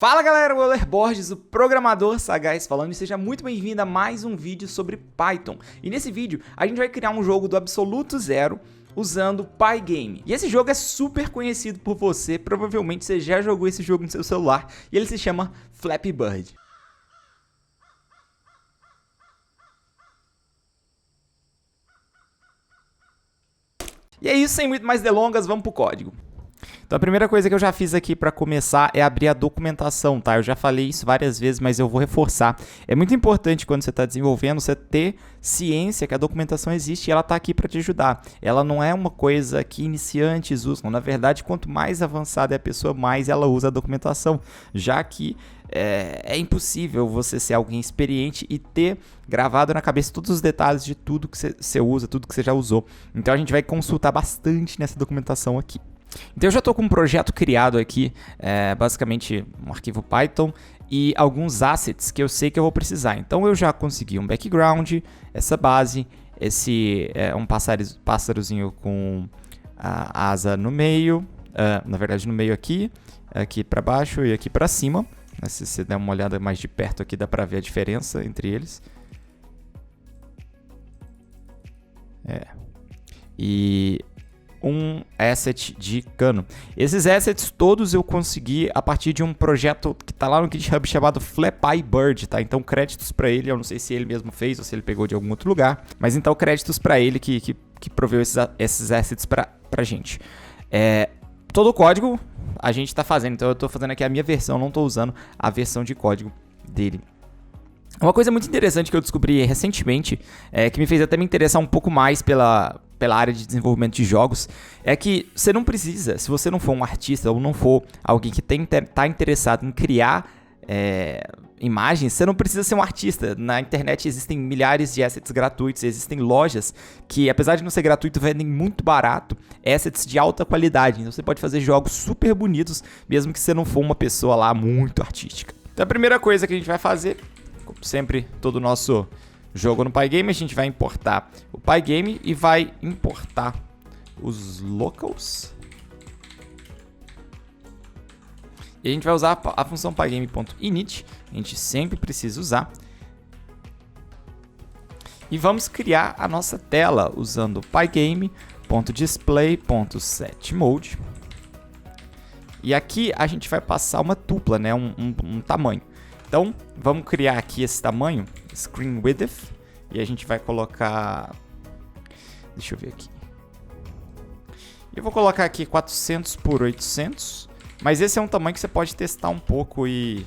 Fala galera, o Euler Borges, o programador sagaz falando, e seja muito bem-vindo a mais um vídeo sobre Python. E nesse vídeo a gente vai criar um jogo do absoluto zero usando Pygame. E esse jogo é super conhecido por você, provavelmente você já jogou esse jogo no seu celular, e ele se chama Flappy Bird. E é isso, sem muito mais delongas, vamos pro código. Então a primeira coisa que eu já fiz aqui para começar é abrir a documentação, tá? Eu já falei isso várias vezes, mas eu vou reforçar. É muito importante quando você está desenvolvendo, você ter ciência que a documentação existe e ela está aqui para te ajudar. Ela não é uma coisa que iniciantes usam. Na verdade, quanto mais avançada é a pessoa, mais ela usa a documentação, já que é impossível você ser alguém experiente e ter gravado na cabeça todos os detalhes de tudo que você usa, tudo que você já usou. Então a gente vai consultar bastante nessa documentação aqui. Então eu já estou com um projeto criado aqui, basicamente um arquivo Python e alguns assets que eu sei que eu vou precisar. Então eu já consegui um background, essa base, esse um pássarozinho com a asa no meio, na verdade no meio aqui para baixo e aqui para cima. Se você der uma olhada mais de perto aqui dá para ver a diferença entre eles. E um asset de cano. Esses assets todos eu consegui a partir de um projeto que está lá no GitHub chamado Flappy Bird, tá? Então créditos para ele, eu não sei se ele mesmo fez ou se ele pegou de algum outro lugar, mas então créditos para ele que proveu esses assets pra gente. Todo o código a gente está fazendo, então eu estou fazendo aqui a minha versão, não estou usando a versão de código dele. Uma coisa muito interessante que eu descobri recentemente, que me fez até me interessar um pouco mais pela área de desenvolvimento de jogos, é que você não precisa, se você não for um artista ou não for alguém que está interessado em criar imagens, você não precisa ser um artista. Na internet existem milhares de assets gratuitos, existem lojas que, apesar de não ser gratuito, vendem muito barato assets de alta qualidade. Então você pode fazer jogos super bonitos, mesmo que você não for uma pessoa lá muito artística. Então a primeira coisa que a gente vai fazer, como sempre, todo o nosso jogo no Pygame, a gente vai importar o Pygame e vai importar os locals. E a gente vai usar a função pygame.init, a gente sempre precisa usar. E vamos criar a nossa tela usando pygame.display.setMode. E aqui a gente vai passar uma tupla, né, um tamanho. Então, vamos criar aqui esse tamanho, screen width, e a gente vai colocar, deixa eu ver aqui, eu vou colocar aqui 400 por 800, mas esse é um tamanho que você pode testar um pouco e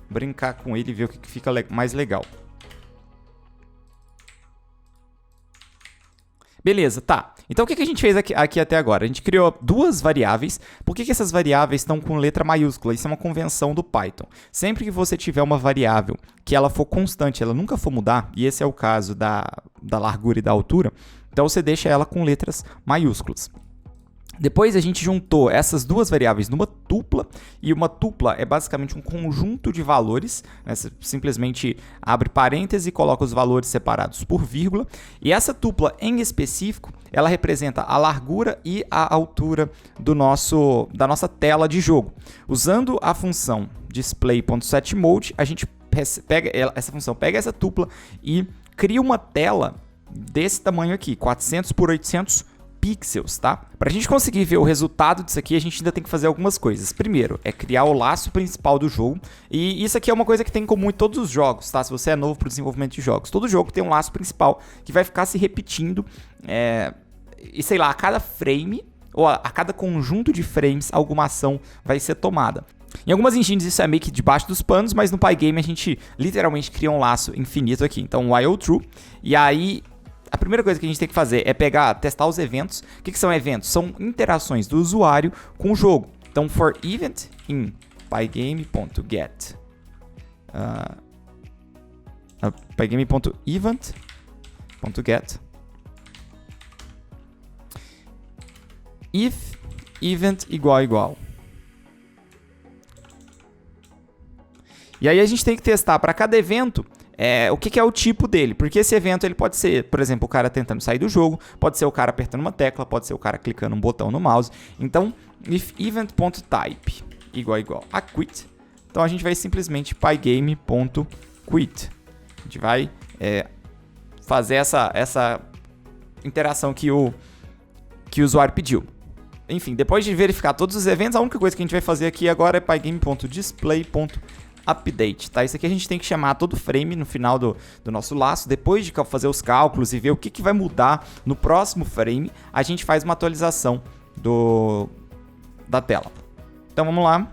brincar com ele e ver o que fica mais legal. Beleza, tá. Então o que a gente fez aqui até agora? A gente criou duas variáveis. Por que essas variáveis estão com letra maiúscula? Isso é uma convenção do Python. Sempre que você tiver uma variável que ela for constante, ela nunca for mudar, e esse é o caso da largura e da altura, então você deixa ela com letras maiúsculas. Depois a gente juntou essas duas variáveis numa tupla, e uma tupla é basicamente um conjunto de valores, né? Você simplesmente abre parênteses e coloca os valores separados por vírgula, e essa tupla em específico, ela representa a largura e a altura da nossa tela de jogo. Usando a função display.setMode, a gente pega essa tupla e cria uma tela desse tamanho aqui, 400 por 800 pixels, tá? Para a gente conseguir ver o resultado disso aqui, a gente ainda tem que fazer algumas coisas. Primeiro, é criar o laço principal do jogo, e isso aqui é uma coisa que tem em comum em todos os jogos, tá? Se você é novo para o desenvolvimento de jogos, todo jogo tem um laço principal que vai ficar se repetindo, e sei lá, a cada frame, ou a cada conjunto de frames, alguma ação vai ser tomada. Em algumas engines isso é meio que debaixo dos panos, mas no Pygame a gente literalmente cria um laço infinito aqui. Então, while true, e aí a primeira coisa que a gente tem que fazer é testar os eventos. O que são eventos? São interações do usuário com o jogo. Então, for event in pygame.get pygame.event.get if event igual. E aí a gente tem que testar para cada evento o que é o tipo dele, porque esse evento ele pode ser, por exemplo, o cara tentando sair do jogo, pode ser o cara apertando uma tecla, pode ser o cara clicando um botão no mouse. Então, if event.type igual a quit, Então a gente vai simplesmente pygame.quit. A gente vai fazer essa interação que o usuário pediu. Enfim, depois de verificar todos os eventos, a única coisa que a gente vai fazer aqui agora é pygame.display.update, tá? Isso aqui a gente tem que chamar todo frame no final do nosso laço. Depois de fazer os cálculos e ver o que vai mudar no próximo frame, a gente faz uma atualização da tela. Então vamos lá.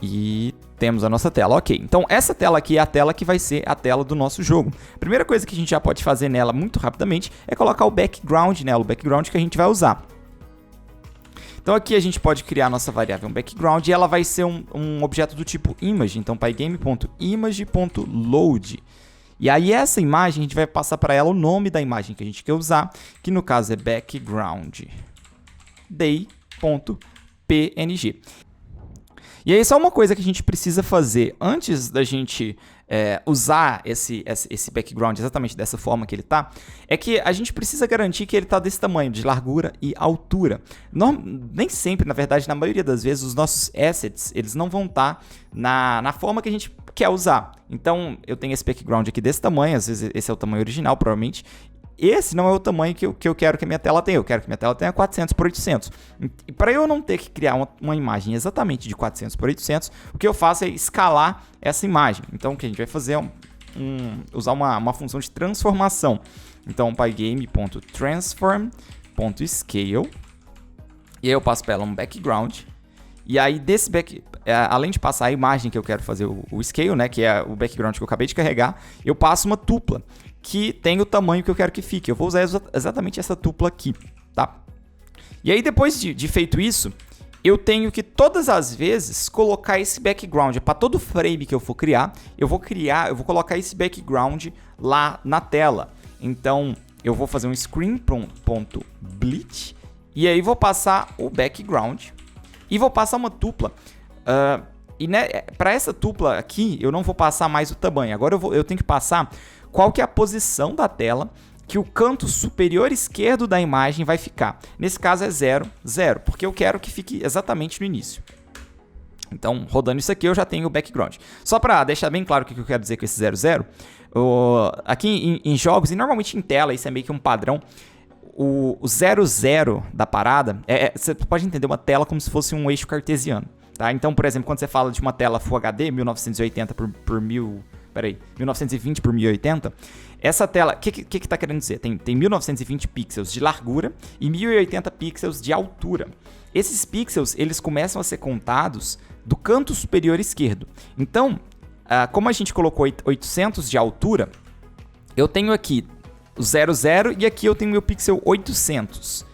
E temos a nossa tela, ok. Então essa tela aqui é a tela que vai ser a tela do nosso jogo. A primeira coisa que a gente já pode fazer nela muito rapidamente é colocar o background nela, o background que a gente vai usar. Então aqui a gente pode criar a nossa variável background e ela vai ser um objeto do tipo image. Então pygame.image.load. E aí essa imagem a gente vai passar para ela o nome da imagem que a gente quer usar, que no caso é background day.png. E aí só uma coisa que a gente precisa fazer antes da gente usar esse background exatamente dessa forma que ele tá, é que a gente precisa garantir que ele tá desse tamanho, de largura e altura. Nem sempre, na verdade, na maioria das vezes, os nossos assets, eles não vão estar na forma que a gente quer usar. Então, eu tenho esse background aqui desse tamanho, às vezes esse é o tamanho original, provavelmente. Esse não é o tamanho que eu quero que a minha tela tenha. Eu quero que a minha tela tenha 400 por 800. E para eu não ter que criar uma imagem exatamente de 400 por 800, o que eu faço é escalar essa imagem. Então, o que a gente vai fazer é usar uma função de transformação. Então, pygame.transform.scale. E aí eu passo para ela um background. E aí, além de passar a imagem que eu quero fazer o scale, né, que é o background que eu acabei de carregar, eu passo uma tupla que tem o tamanho que eu quero que fique. Eu vou usar exatamente essa tupla aqui, tá? E aí, depois de feito isso, eu tenho que todas as vezes colocar esse background. Para todo frame que eu for criar, eu vou colocar esse background lá na tela. Então, eu vou fazer um screen.bleach e aí vou passar o background e vou passar uma tupla. E para essa tupla aqui, eu não vou passar mais o tamanho. Agora eu tenho que passar qual que é a posição da tela que o canto superior esquerdo da imagem vai ficar. Nesse caso é 0, 0, porque eu quero que fique exatamente no início. Então, rodando isso aqui, eu já tenho o background. Só para deixar bem claro o que eu quero dizer com esse 0, 0, aqui em jogos, e normalmente em tela, isso é meio que um padrão, o 0, 0 da parada, você pode entender uma tela como se fosse um eixo cartesiano. Tá? Então, por exemplo, quando você fala de uma tela Full HD, 1980 por 1920 por 1080, essa tela, o que está querendo dizer? Tem 1920 pixels de largura e 1080 pixels de altura. Esses pixels, eles começam a ser contados do canto superior esquerdo. Então, como a gente colocou 800 de altura, eu tenho aqui o 00 e aqui eu tenho meu pixel 800.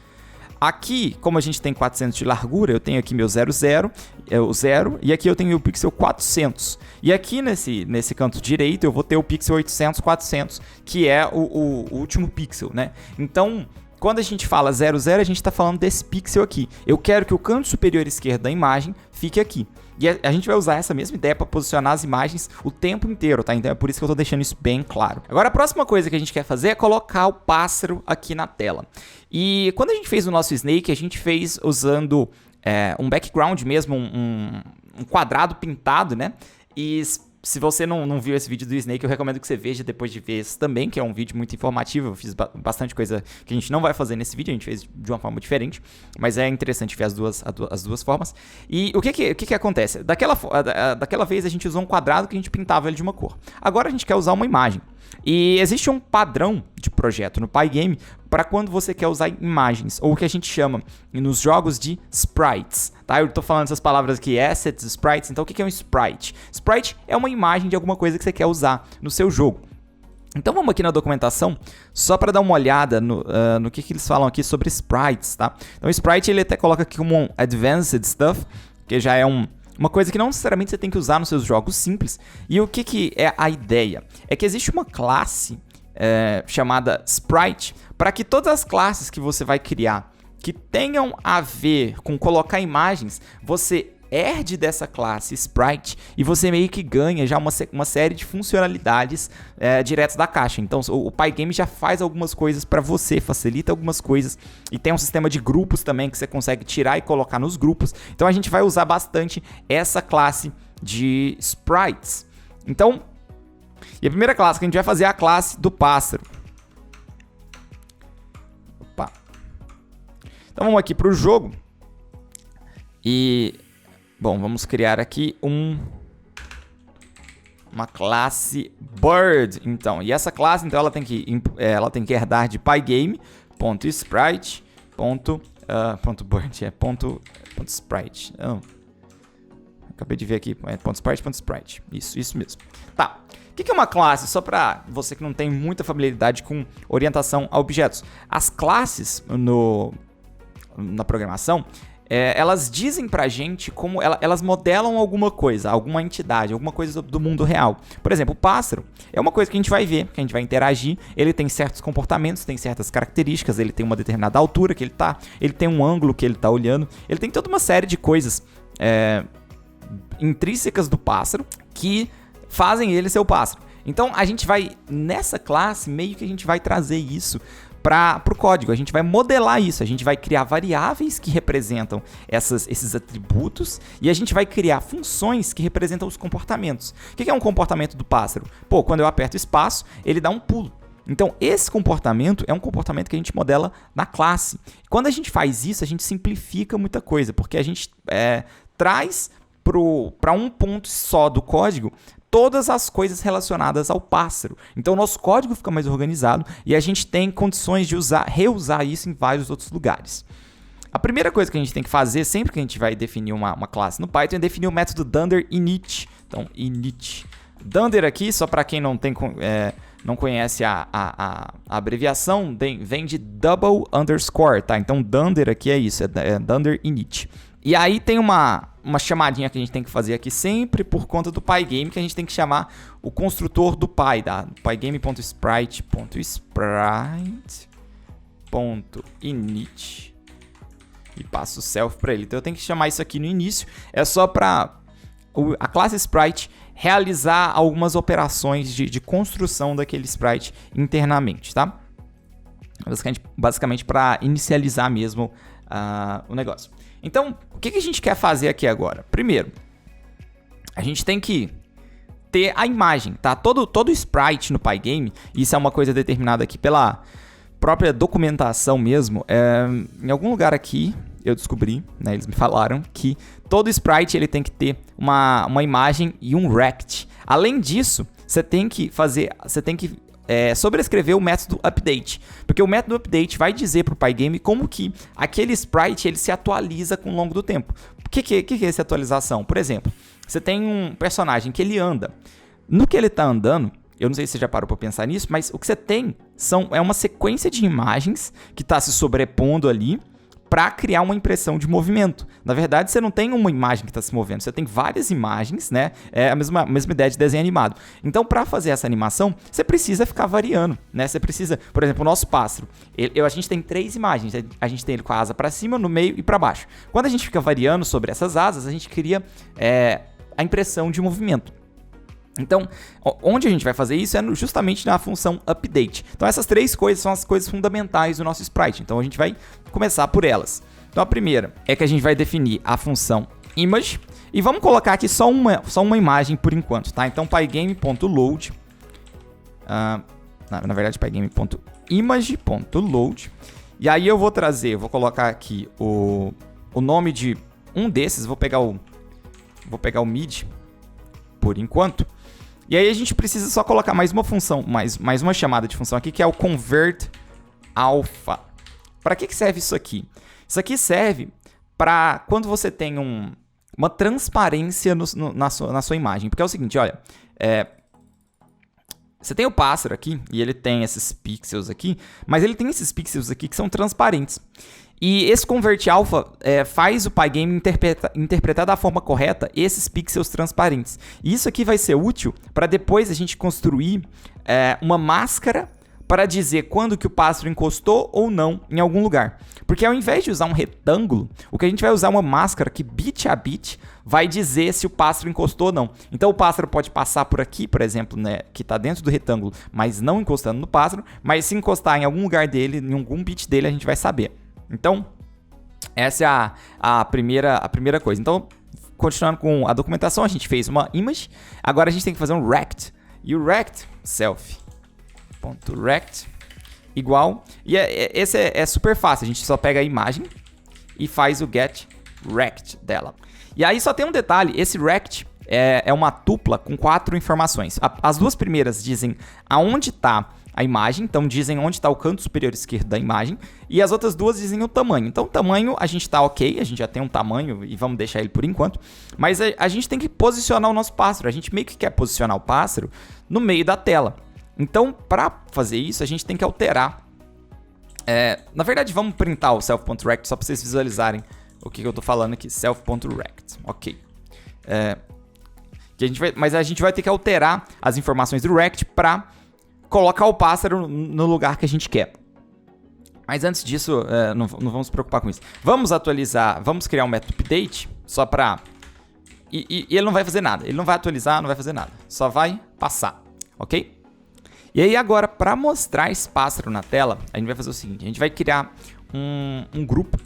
Aqui, como a gente tem 400 de largura, eu tenho aqui meu 00, o 0, e aqui eu tenho o pixel 400. E aqui nesse canto direito eu vou ter o pixel 800, 400, que é o último pixel, né? Então, quando a gente fala 00, a gente está falando desse pixel aqui. Eu quero que o canto superior esquerdo da imagem fique aqui. E a gente vai usar essa mesma ideia para posicionar as imagens o tempo inteiro, tá? Então é por isso que eu estou deixando isso bem claro. Agora a próxima coisa que a gente quer fazer é colocar o pássaro aqui na tela. E quando a gente fez o nosso Snake, a gente fez usando um background mesmo, um quadrado pintado, né? E se você não viu esse vídeo do Snake, eu recomendo que você veja depois de ver esse também, que é um vídeo muito informativo. Eu fiz bastante coisa que a gente não vai fazer nesse vídeo, a gente fez de uma forma diferente, mas é interessante ver as duas formas. E o que acontece? Daquela vez a gente usou um quadrado que a gente pintava ele de uma cor. Agora a gente quer usar uma imagem. E existe um padrão de projeto no Pygame para quando você quer usar imagens, ou o que a gente chama nos jogos de sprites. Tá? Eu estou falando essas palavras aqui, assets, sprites. Então o que é um sprite? Sprite é uma imagem de alguma coisa que você quer usar no seu jogo. Então vamos aqui na documentação, só para dar uma olhada no que eles falam aqui sobre sprites. Tá? Então o sprite ele até coloca aqui como um advanced stuff, que já é uma coisa que não necessariamente você tem que usar nos seus jogos simples. E o que é a ideia? É que existe uma classe chamada Sprite para que todas as classes que você vai criar que tenham a ver com colocar imagens, você herde dessa classe Sprite e você meio que ganha já uma série de funcionalidades diretas da caixa. Então o Pygame já faz algumas coisas para você, facilita algumas coisas e tem um sistema de grupos também que você consegue tirar e colocar nos grupos. Então a gente vai usar bastante essa classe de Sprites. Então, e a primeira classe que a gente vai fazer é a classe do pássaro. Opa. Então vamos aqui para o jogo. E, bom, vamos criar aqui uma classe Bird. Então, e essa classe, então, ela tem que herdar de pygame.sprite.bird. Acabei de ver aqui, .sprite. Isso mesmo. Tá. O que é uma classe? Só para você que não tem muita familiaridade com orientação a objetos. As classes na programação, elas dizem pra gente como elas modelam alguma coisa, alguma entidade, alguma coisa do mundo real. Por exemplo, o pássaro é uma coisa que a gente vai ver, que a gente vai interagir, ele tem certos comportamentos, tem certas características, ele tem uma determinada altura que ele tá, ele tem um ângulo que ele tá olhando, ele tem toda uma série de coisas intrínsecas do pássaro que fazem ele ser o pássaro. Então a gente vai, nessa classe, meio que a gente vai trazer isso para o código, a gente vai modelar isso, a gente vai criar variáveis que representam esses atributos e a gente vai criar funções que representam os comportamentos. O que é um comportamento do pássaro? Pô, quando eu aperto espaço, ele dá um pulo. Então, esse comportamento é um comportamento que a gente modela na classe. Quando a gente faz isso, a gente simplifica muita coisa, porque a gente traz para um ponto só do código todas as coisas relacionadas ao pássaro. Então, o nosso código fica mais organizado e a gente tem condições de reusar isso em vários outros lugares. A primeira coisa que a gente tem que fazer, sempre que a gente vai definir uma classe no Python, é definir o método dunder init. Então, init. Dunder aqui, só para quem não conhece a abreviação, vem de double underscore, tá? Então, dunder aqui é isso, é dunder init. E aí tem uma chamadinha que a gente tem que fazer aqui sempre por conta do Pygame, que a gente tem que chamar o construtor do Py, tá? Pygame.sprite.init e passo o self para ele. Então eu tenho que chamar isso aqui no início, é só para a classe Sprite realizar algumas operações de construção daquele Sprite internamente, tá? Basicamente para inicializar mesmo o negócio. Então, o que a gente quer fazer aqui agora? Primeiro, a gente tem que ter a imagem, tá? Todo sprite no Pygame, isso é uma coisa determinada aqui pela própria documentação mesmo. Em algum lugar aqui, eu descobri, né? Eles me falaram que todo sprite ele tem que ter uma imagem e um rect. Além disso, você tem que sobrescrever o método update, porque o método update vai dizer para o Pygame como que aquele sprite ele se atualiza com o longo do tempo. O que é essa atualização? Por exemplo, você tem um personagem que ele anda. No que ele está andando, eu não sei se você já parou para pensar nisso, mas o que você tem é uma sequência de imagens que está se sobrepondo ali para criar uma impressão de movimento. Na verdade, você não tem uma imagem que está se movendo, você tem várias imagens, né? É a mesma ideia de desenho animado. Então, para fazer essa animação, você precisa ficar variando, né? Você precisa, por exemplo, o nosso pássaro. A gente tem 3 imagens. A gente tem ele com a asa para cima, no meio e para baixo. Quando a gente fica variando sobre essas asas, a gente cria a impressão de movimento. Então, onde a gente vai fazer isso é justamente na função update. Então, essas 3 coisas são as coisas fundamentais do nosso sprite. Então, a gente vai começar por elas. Então, a primeira é que a gente vai definir a função image. E vamos colocar aqui só uma imagem por enquanto, tá? Então, pygame.load. Na verdade, pygame.image.load. E aí eu vou colocar aqui o nome de um desses. Vou pegar o mid por enquanto. E aí a gente precisa só colocar mais uma função, mais uma chamada de função aqui, que é o convert alpha. Para que serve isso aqui? Isso aqui serve para quando você tem uma transparência na sua imagem. Porque é o seguinte, olha, você tem o pássaro aqui, e ele tem esses pixels aqui, mas ele tem esses pixels aqui que são transparentes. E esse convert alpha faz o Pygame interpretar da forma correta esses pixels transparentes. E isso aqui vai ser útil para depois a gente construir uma máscara para dizer quando que o pássaro encostou ou não em algum lugar. Porque ao invés de usar um retângulo, o que a gente vai usar é uma máscara que bit a bit vai dizer se o pássaro encostou ou não. Então o pássaro pode passar por aqui, por exemplo, né, que está dentro do retângulo, mas não encostando no pássaro, mas se encostar em algum lugar dele, em algum bit dele, a gente vai saber. Então, essa é a primeira coisa. Então, continuando com a documentação, a gente fez uma image, agora a gente tem que fazer um rect. E o rect, self.rect, igual, e esse é super fácil, a gente só pega a imagem e faz o get rect dela. E aí só tem um detalhe, esse rect é uma tupla com 4 informações. As duas primeiras dizem aonde está a imagem, então dizem onde está o canto superior esquerdo da imagem, e as outras duas dizem o tamanho. Então o tamanho a gente está ok, a gente já tem um tamanho e vamos deixar ele por enquanto, mas a gente tem que posicionar o nosso pássaro, a gente meio que quer posicionar o pássaro no meio da tela. Então para fazer isso a gente tem que alterar, na verdade vamos printar o self.rect só para vocês visualizarem o que eu estou falando aqui, self.rect, ok. Mas a gente vai ter que alterar as informações do rect para colocar o pássaro no lugar que a gente quer. Mas antes disso, não vamos se preocupar com isso. Vamos atualizar, vamos criar um método update, só para... E ele não vai fazer nada, ele não vai atualizar, não vai fazer nada. Só vai passar, ok? E aí agora, para mostrar esse pássaro na tela, a gente vai fazer o seguinte, a gente vai criar um grupo,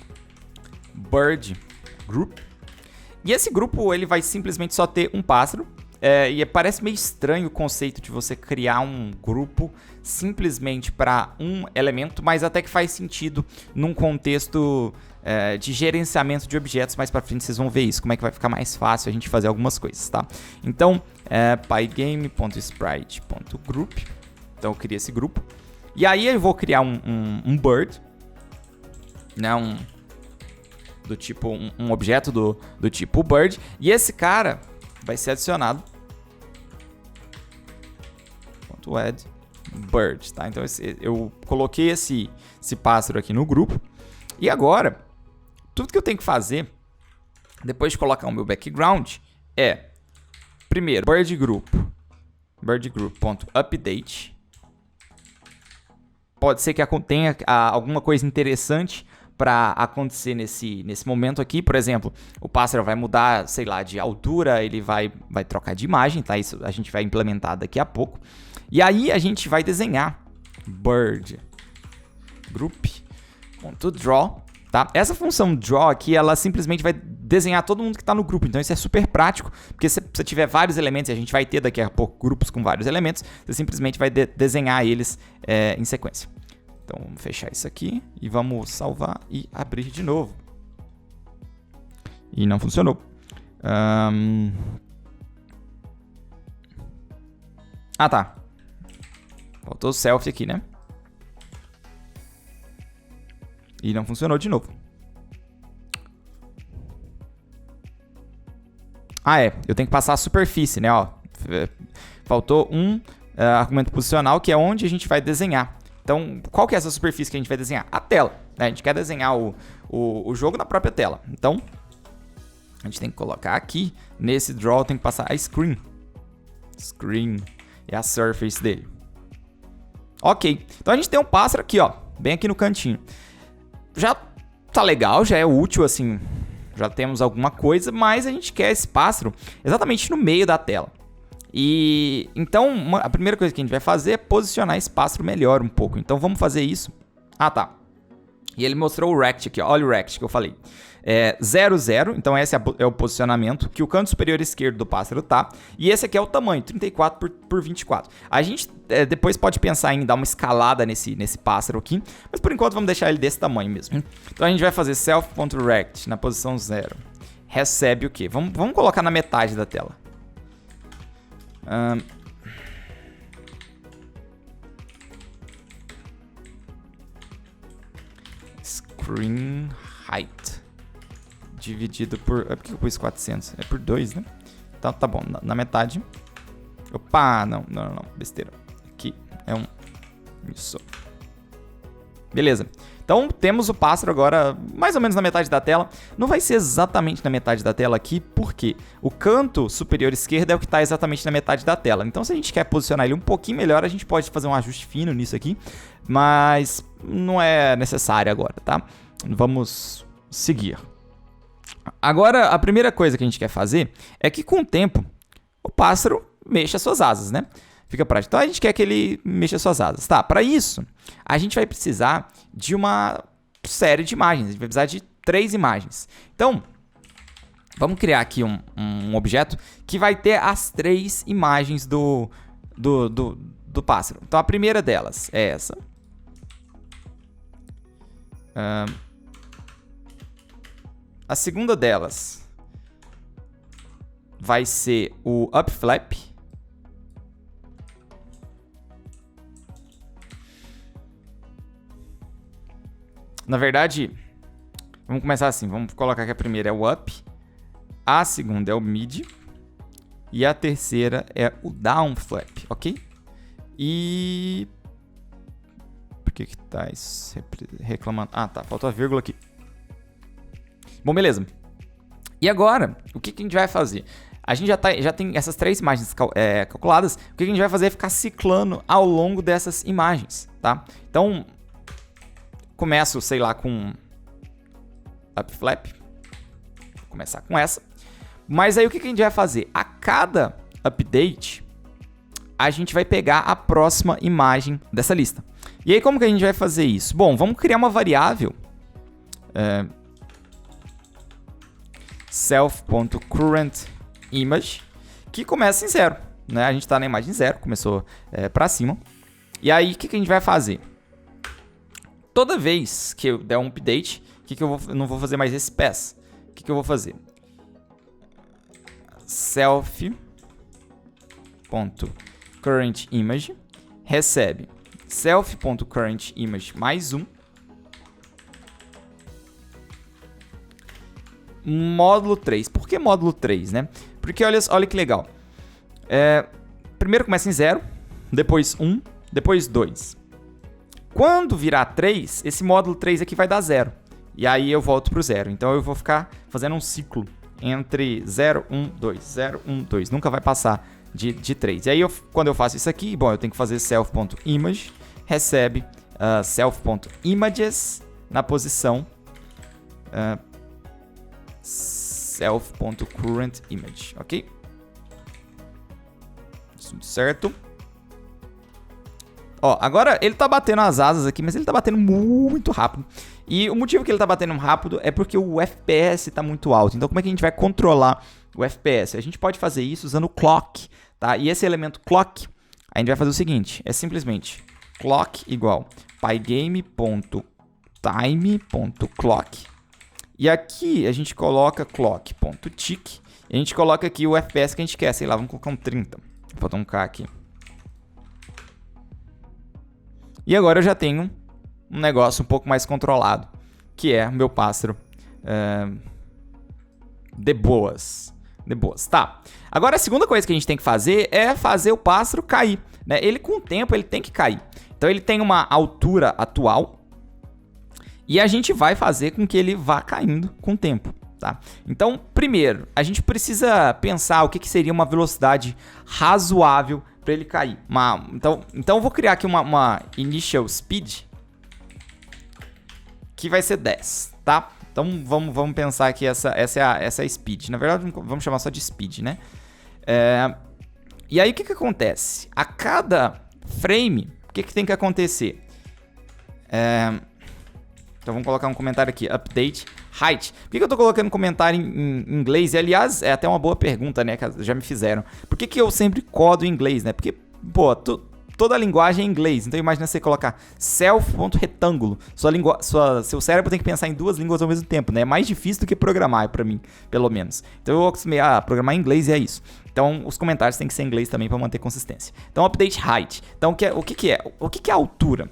bird group, e esse grupo ele vai simplesmente só ter um pássaro. E parece meio estranho o conceito de você criar um grupo simplesmente para um elemento, mas até que faz sentido num contexto de gerenciamento de objetos. Mais para frente vocês vão ver isso, como é que vai ficar mais fácil a gente fazer algumas coisas, tá? Então, pygame.sprite.group, então eu criei esse grupo, e aí eu vou criar um bird, né, do tipo, um objeto do tipo bird, e esse cara vai ser adicionado .add bird, tá? Então eu coloquei esse pássaro aqui no grupo. E agora, tudo que eu tenho que fazer, depois de colocar o meu background, primeiro, bird group.update. Pode ser que tenha alguma coisa interessante para acontecer nesse momento aqui. Por exemplo, o pássaro vai mudar, sei lá, de altura, ele vai trocar de imagem, tá? Isso a gente vai implementar daqui a pouco. E aí a gente vai desenhar bird group.draw, tá? Essa função draw aqui, ela simplesmente vai desenhar todo mundo que está no grupo. Então isso é super prático, porque se você tiver vários elementos, e a gente vai ter daqui a pouco grupos com vários elementos, você simplesmente vai desenhar eles em sequência. Então vamos fechar isso aqui e vamos salvar e abrir de novo. E não funcionou. Tá. Faltou o selfie aqui, né? E não funcionou de novo. Eu tenho que passar a superfície, né? Faltou um argumento posicional, que é onde a gente vai desenhar. Então, qual que é essa superfície que a gente vai desenhar? A tela, né? A gente quer desenhar o jogo na própria tela. Então, a gente tem que colocar aqui, nesse draw, tem que passar a screen. Screen é a surface dele. Ok, então a gente tem um pássaro aqui, bem aqui no cantinho. Já tá legal, já é útil, assim, já temos alguma coisa, mas a gente quer esse pássaro exatamente no meio da tela. E então, a primeira coisa que a gente vai fazer é posicionar esse pássaro melhor um pouco. Então vamos fazer isso. Tá. E ele mostrou o rect aqui, olha o rect que eu falei. 0, 0, então esse é o posicionamento que o canto superior esquerdo do pássaro tá. E esse aqui é o tamanho, 34 por 24. A gente depois pode pensar em dar uma escalada nesse pássaro aqui, mas por enquanto vamos deixar ele desse tamanho mesmo. Então a gente vai fazer self.rect na posição 0. Recebe o quê? Vamos colocar na metade da tela. Screen height dividido por... Por que eu pus 400? É por 2, né? Então tá bom, na metade. Opa, não, besteira. Aqui é isso. Beleza. Então, temos o pássaro agora mais ou menos na metade da tela. Não vai ser exatamente na metade da tela aqui, porque o canto superior esquerdo é o que está exatamente na metade da tela. Então, se a gente quer posicionar ele um pouquinho melhor, a gente pode fazer um ajuste fino nisso aqui, mas não é necessário agora, tá? Vamos seguir. Agora, a primeira coisa que a gente quer fazer é que, com o tempo, o pássaro mexa suas asas, né? Fica prático. Então, a gente quer que ele mexa suas asas. Tá, para isso, a gente vai precisar de uma série de imagens. A gente vai precisar de 3 imagens. Então, vamos criar aqui um objeto que vai ter as 3 imagens do pássaro. Então, a primeira delas é essa. A segunda delas vai ser o up flap. Na verdade, vamos começar assim. Vamos colocar que a primeira é o up, a segunda é o mid e a terceira é o down flap, ok? E... por que que tá reclamando? Ah, tá. Faltou a vírgula aqui. Bom, beleza. E agora, o que que a gente vai fazer? A gente já tem essas 3 imagens calculadas. O que a gente vai fazer é ficar ciclando ao longo dessas imagens, tá? Então, começo, sei lá, com up flap. Vou começar com essa. Mas aí o que a gente vai fazer? A cada update, a gente vai pegar a próxima imagem dessa lista. E aí como que a gente vai fazer isso? Bom, vamos criar uma variável self.currentImage que começa em 0. Né? A gente está na imagem 0, começou para cima. E aí o que a gente vai fazer? Toda vez que eu der um update, eu não vou fazer mais esse pass. O que eu vou fazer? Self.currentImage recebe self.currentImage mais 1 módulo 3. Por que módulo 3, né? Porque olha que legal. Primeiro começa em 0, depois 1, depois 2. Quando virar 3, esse módulo 3 aqui vai dar 0. E aí eu volto para o 0. Então eu vou ficar fazendo um ciclo entre 0, 1, 2, 0, 1, 2. Nunca vai passar de 3. E aí quando eu faço isso aqui, bom, eu tenho que fazer self.image, recebe self.images na posição self.currentImage, ok? Tudo certo. Ó, agora ele tá batendo as asas aqui, mas ele tá batendo muito rápido. E o motivo que ele tá batendo rápido é porque o FPS tá muito alto. Então como é que a gente vai controlar o FPS? A gente pode fazer isso usando o clock, tá? E esse elemento clock, a gente vai fazer o seguinte, é simplesmente clock igual pygame.time.clock. E aqui a gente coloca clock.tick. E a gente coloca aqui o FPS que a gente quer, sei lá, vamos colocar um 30. Vou botar um K aqui. E agora eu já tenho um negócio um pouco mais controlado, que é o meu pássaro de boas. Tá. Agora a segunda coisa que a gente tem que fazer é fazer o pássaro cair. Né? Ele, com o tempo, ele tem que cair. Então ele tem uma altura atual e a gente vai fazer com que ele vá caindo com o tempo. Tá? Então, primeiro, a gente precisa pensar o que seria uma velocidade razoável para ele cair. Então eu vou criar aqui uma initial speed que vai ser 10, tá? Então vamos pensar que essa é a speed. Na verdade, vamos chamar só de speed, né? E aí o que acontece? A cada frame, o que tem que acontecer? Então vamos colocar um comentário aqui, update height. Por que eu tô colocando comentário em inglês? E, aliás, é até uma boa pergunta, né, que já me fizeram. Por que eu sempre codo em inglês, né? Porque, pô, toda a linguagem é em inglês. Então imagina você colocar self.retângulo. Seu cérebro tem que pensar em 2 línguas ao mesmo tempo, né? É mais difícil do que programar, pra mim, pelo menos. Então eu acostumei a programar em inglês e é isso. Então os comentários têm que ser em inglês também para manter consistência. Então update height. Então o que é a altura?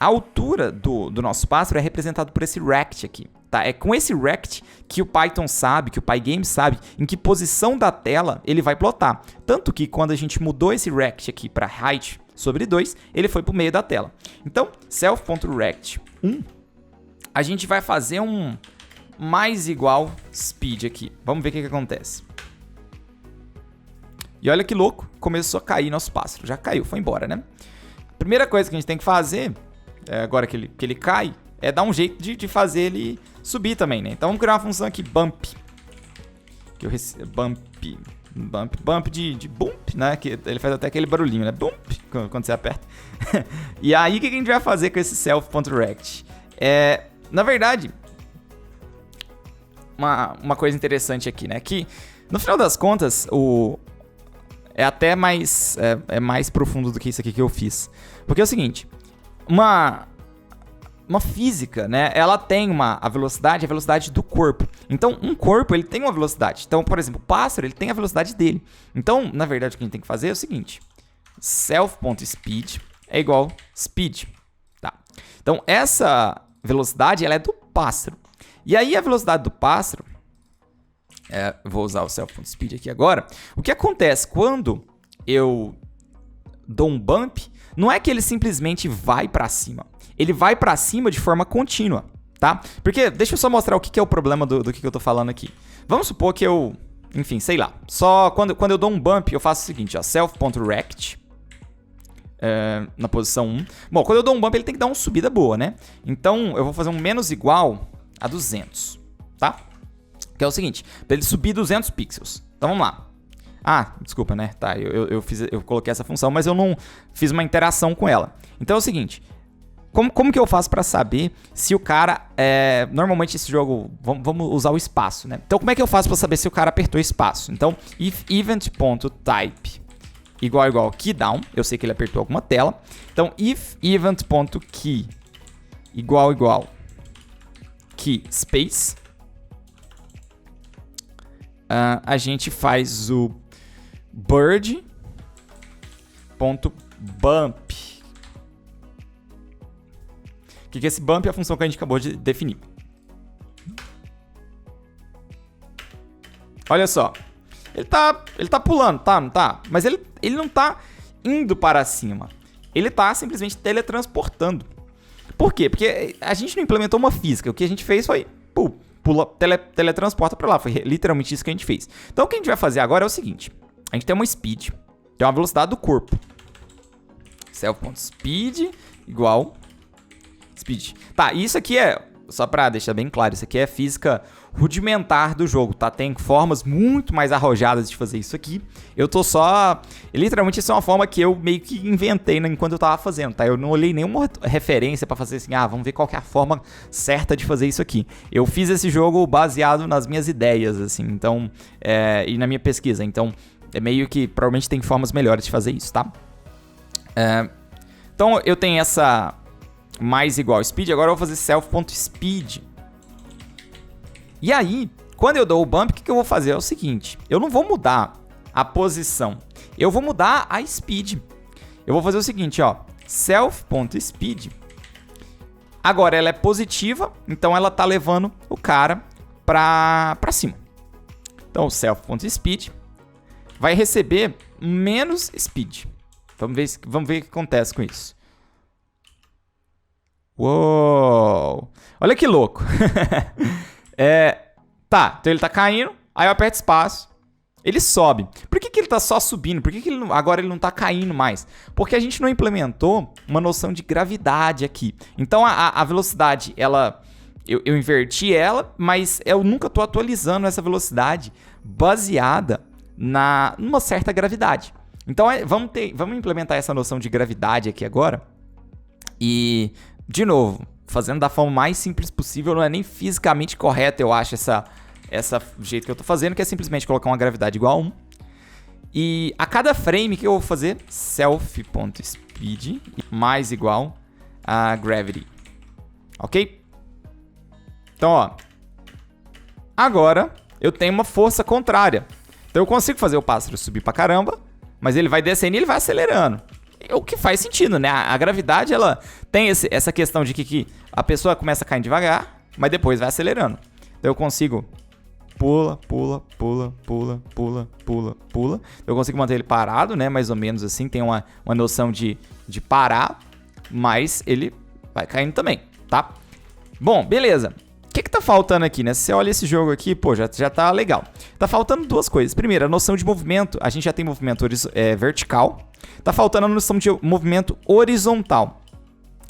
A altura do nosso pássaro é representado por esse rect aqui. Tá? É com esse rect que o Python sabe, que o Pygame sabe, em que posição da tela ele vai plotar. Tanto que quando a gente mudou esse rect aqui para height sobre 2, ele foi para o meio da tela. Então, self.rect 1 a gente vai fazer um mais igual speed aqui. Vamos ver o que acontece. E olha que louco, começou a cair nosso pássaro. Já caiu, foi embora, né? A primeira coisa que a gente tem que fazer, agora que ele cai, é dar um jeito de fazer ele subir também, né? Então vamos criar uma função aqui, bump. Que eu bump de bump, né? Que ele faz até aquele barulhinho, né? Bump, quando você aperta. E aí, o que a gente vai fazer com esse self.rect? Na verdade, uma coisa interessante aqui, né? Que, no final das contas, é até mais, mais profundo do que isso aqui que eu fiz. Porque é o seguinte, uma física, né? Ela tem a velocidade do corpo. Então, um corpo, ele tem uma velocidade. Então, por exemplo, o pássaro, ele tem a velocidade dele. Então, na verdade, o que a gente tem que fazer é o seguinte. Self.speed é igual speed. Tá? Então, essa velocidade, ela é do pássaro. E aí, a velocidade do pássaro... vou usar o self.speed aqui agora. O que acontece quando eu dou um bump, não é que ele simplesmente vai para cima. Ele vai para cima de forma contínua, tá? Porque, deixa eu só mostrar o que é o problema do que eu tô falando aqui. Vamos supor que eu, enfim, sei lá. Só quando eu dou um bump, eu faço o seguinte, ó, self.rect, na posição 1. Bom, quando eu dou um bump, ele tem que dar uma subida boa, né? Então, eu vou fazer um menos igual a 200, tá? Que é o seguinte, para ele subir 200 pixels. Então vamos lá. Ah, desculpa, né? Tá, eu coloquei essa função, mas eu não fiz uma interação com ela. Então é o seguinte, como que eu faço para saber se o cara... normalmente esse jogo... Vamos usar o espaço, né? Então como é que eu faço para saber se o cara apertou espaço? Então, if event.type igual keydown, eu sei que ele apertou alguma tela. Então, if event.key igual key space... a gente faz o bird.bump. O que é esse bump? É a função que a gente acabou de definir. Olha só. Ele tá pulando, tá? Não tá? Mas ele não tá indo para cima. Ele tá simplesmente teletransportando. Por quê? Porque a gente não implementou uma física. O que a gente fez foi... teletransporta para lá. Foi literalmente isso que a gente fez. Então, o que a gente vai fazer agora é o seguinte. A gente tem uma speed, tem uma velocidade do corpo. Self.speed igual speed. Tá, isso aqui só para deixar bem claro, isso aqui é física rudimentar do jogo, tá? Tem formas muito mais arrojadas de fazer isso aqui. Eu tô só... Literalmente, isso é uma forma que eu meio que inventei enquanto eu tava fazendo, tá? Eu não olhei nenhuma referência pra fazer assim, vamos ver qual que é a forma certa de fazer isso aqui. Eu fiz esse jogo baseado nas minhas ideias, assim, então... e na minha pesquisa, então... É meio que, provavelmente tem formas melhores de fazer isso, tá? Então, eu tenho essa mais igual speed, agora eu vou fazer self.speed. E aí, quando eu dou o bump, o que eu vou fazer? É o seguinte, eu não vou mudar a posição, eu vou mudar a speed. Eu vou fazer o seguinte, ó, self.speed. Agora ela é positiva, então ela tá levando o cara pra cima. Então, o self.speed vai receber menos speed. Vamos ver o que acontece com isso. Uou! Olha que louco. Tá, então ele tá caindo, aí eu aperto espaço, ele sobe. Por que ele tá só subindo? Por que agora ele não tá caindo mais? Porque a gente não implementou uma noção de gravidade aqui. Então a velocidade, eu inverti ela, mas eu nunca tô atualizando essa velocidade baseada numa certa gravidade. Então vamos implementar essa noção de gravidade aqui agora. E, de novo, fazendo da forma mais simples possível, não é nem fisicamente correto, eu acho, essa jeito que eu tô fazendo, que é simplesmente colocar uma gravidade igual a 1. E a cada frame que eu vou fazer, self.speed mais igual a gravity. Ok? Então, ó. Agora, eu tenho uma força contrária. Então, eu consigo fazer o pássaro subir pra caramba, mas ele vai descendo e ele vai acelerando. O que faz sentido, né? A gravidade, ela tem essa questão de que a pessoa começa a cair devagar, mas depois vai acelerando. Então eu consigo pula. Eu consigo manter ele parado, né? Mais ou menos assim, tem uma noção de parar, mas ele vai caindo também, tá? Bom, beleza. O que tá faltando aqui, né? Se você olha esse jogo aqui, pô, já tá legal. Tá faltando duas coisas. Primeiro, a noção de movimento. A gente já tem movimento vertical. Tá faltando a noção de movimento horizontal.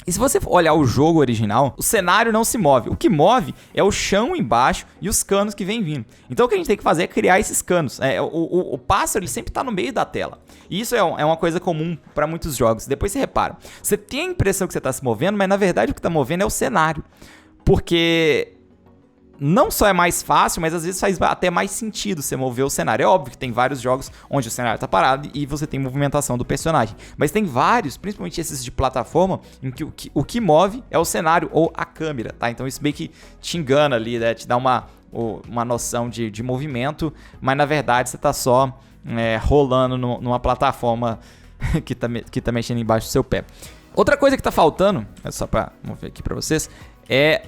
E se você olhar o jogo original, o cenário não se move. O que move é o chão embaixo e os canos que vem vindo. Então o que a gente tem que fazer é criar esses canos. O pássaro ele sempre está no meio da tela. E isso é uma coisa comum para muitos jogos. Depois você repara. Você tem a impressão que você está se movendo, mas na verdade o que está movendo é o cenário. Porque não só é mais fácil, mas às vezes faz até mais sentido você mover o cenário. É óbvio que tem vários jogos onde o cenário está parado e você tem movimentação do personagem. Mas tem vários, principalmente esses de plataforma, em que o que move é o cenário ou a câmera, tá? Então isso meio que te engana ali, né? Te dá uma noção de movimento, mas na verdade você está só rolando numa plataforma que tá mexendo embaixo do seu pé. Outra coisa que tá faltando, só para mover aqui para vocês, é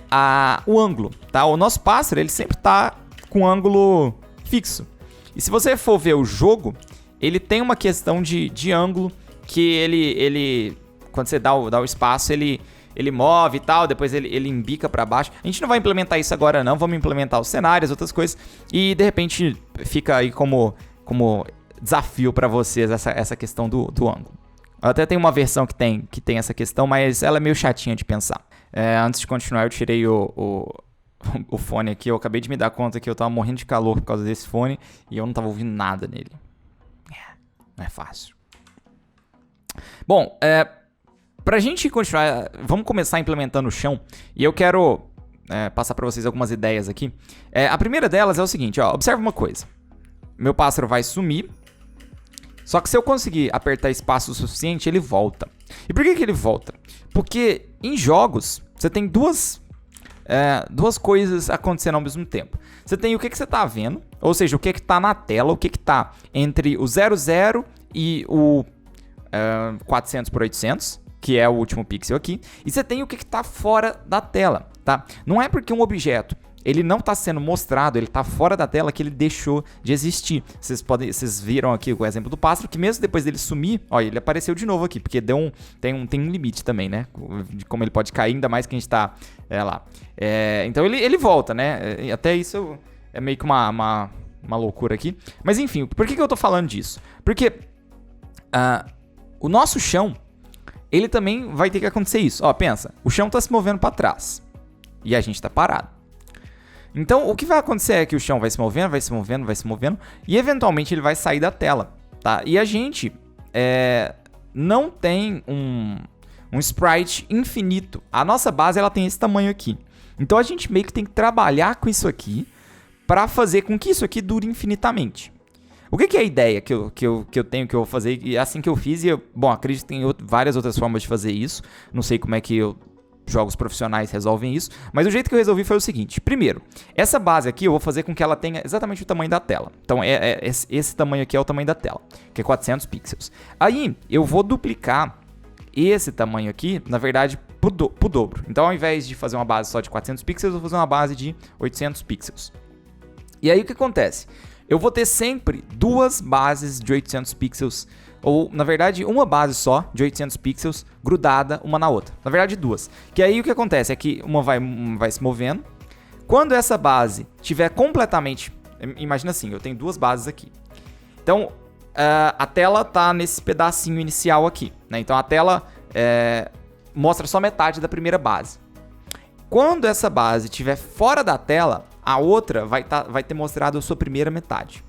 o ângulo, tá? O nosso pássaro, ele sempre tá com ângulo fixo. E se você for ver o jogo, ele tem uma questão de ângulo que ele quando você dá o espaço, ele move e tal, depois ele embica para baixo. A gente não vai implementar isso agora não, vamos implementar os cenários, outras coisas, e de repente fica aí como desafio para vocês essa questão do ângulo. Eu até tenho uma versão que tem essa questão, mas ela é meio chatinha de pensar. Antes de continuar, eu tirei o fone aqui. Eu acabei de me dar conta que eu tava morrendo de calor por causa desse fone e eu não tava ouvindo nada nele. Não é fácil. Bom, pra gente continuar, vamos começar implementando o chão. E eu quero passar pra vocês algumas ideias aqui. A primeira delas é o seguinte, ó, observa uma coisa. Meu pássaro vai sumir. Só que se eu conseguir apertar espaço o suficiente, ele volta. E por que ele volta? Porque em jogos, você tem duas coisas acontecendo ao mesmo tempo. Você tem o que você está vendo, ou seja, o que está na tela, o que está entre o 00 e o 400 por 800, que é o último pixel aqui. E você tem o que está fora da tela, tá? Não é porque um objeto ele não está sendo mostrado, ele está fora da tela que ele deixou de existir. Vocês viram aqui o exemplo do pássaro, que mesmo depois dele sumir, ó, ele apareceu de novo aqui, porque tem um limite também, né? De como ele pode cair, ainda mais que a gente está lá. Então ele volta, né? Até isso é meio que uma loucura aqui. Mas enfim, por que eu estou falando disso? Porque o nosso chão, ele também vai ter que acontecer isso. Ó, pensa, o chão está se movendo para trás e a gente está parado. Então, o que vai acontecer é que o chão vai se movendo, e eventualmente ele vai sair da tela, tá? E a gente não tem um sprite infinito. A nossa base, ela tem esse tamanho aqui. Então, a gente meio que tem que trabalhar com isso aqui para fazer com que isso aqui dure infinitamente. O que é a ideia que eu tenho, que eu vou fazer? E assim que eu fiz, acredito que tem várias outras formas de fazer isso. Não sei como é que jogos profissionais resolvem isso, mas o jeito que eu resolvi foi o seguinte. Primeiro, essa base aqui eu vou fazer com que ela tenha exatamente o tamanho da tela. Então, esse tamanho aqui é o tamanho da tela, que é 400 pixels. Aí, eu vou duplicar esse tamanho aqui, na verdade, pro dobro. Então, ao invés de fazer uma base só de 400 pixels, eu vou fazer uma base de 800 pixels. E aí, o que acontece? Eu vou ter sempre duas bases de 800 pixels, ou, na verdade, uma base só de 800 pixels grudada uma na outra. Na verdade, duas. Que aí o que acontece é que uma vai se movendo. Quando essa base tiver completamente... Imagina assim, eu tenho duas bases aqui. Então, a tela tá nesse pedacinho inicial aqui, né? Então, a tela mostra só metade da primeira base. Quando essa base estiver fora da tela, a outra vai ter mostrado a sua primeira metade.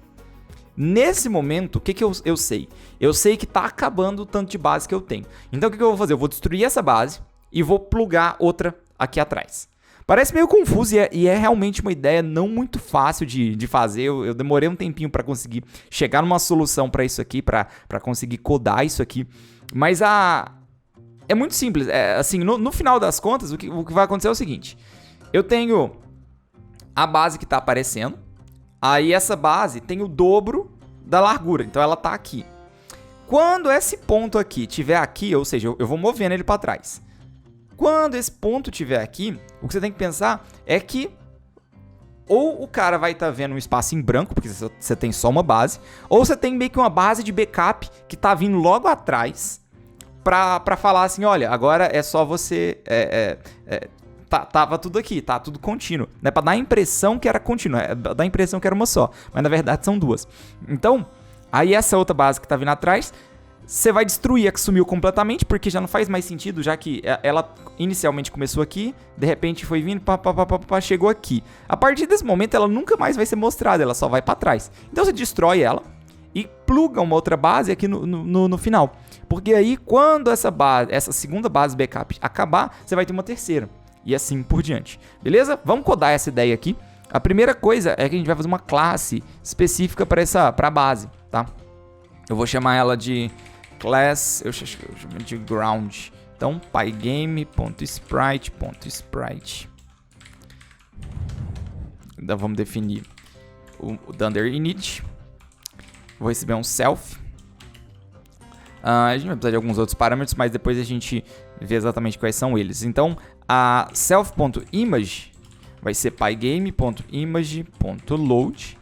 Nesse momento, o que eu sei? Eu sei que está acabando o tanto de base que eu tenho. Então, o que eu vou fazer? Eu vou destruir essa base e vou plugar outra aqui atrás. Parece meio confuso e é realmente uma ideia não muito fácil de fazer. Eu demorei um tempinho para conseguir chegar numa solução para isso aqui, para conseguir codar isso aqui. Mas é muito simples. Assim, no final das contas, o que vai acontecer é o seguinte. Eu tenho a base que está aparecendo. Aí essa base tem o dobro da largura, então ela está aqui. Quando esse ponto aqui estiver aqui, ou seja, eu vou movendo ele para trás. Quando esse ponto estiver aqui, o que você tem que pensar é que ou o cara vai estar vendo um espaço em branco, porque você tem só uma base, ou você tem meio que uma base de backup que está vindo logo atrás para falar assim, olha, agora é só você tava tudo aqui, tá tudo contínuo. Né? Pra dar a impressão que era contínuo, dar a impressão que era uma só. Mas na verdade são duas. Então, aí essa outra base que tá vindo atrás, você vai destruir a que sumiu completamente, porque já não faz mais sentido, já que ela inicialmente começou aqui, de repente foi vindo, chegou aqui. A partir desse momento ela nunca mais vai ser mostrada, ela só vai pra trás. Então você destrói ela e pluga uma outra base aqui no final. Porque aí quando essa segunda base backup acabar, você vai ter uma terceira. E assim por diante. Beleza? Vamos codar essa ideia aqui. A primeira coisa é que a gente vai fazer uma classe específica para a base, tá? Eu vou chamar ela de class, eu chamo de ground. Então, pygame.sprite.sprite. Então, vamos definir o Dunder init. Vou receber um self. A gente vai precisar de alguns outros parâmetros, mas depois a gente vê exatamente quais são eles. Então, a self.image vai ser pygame.image.load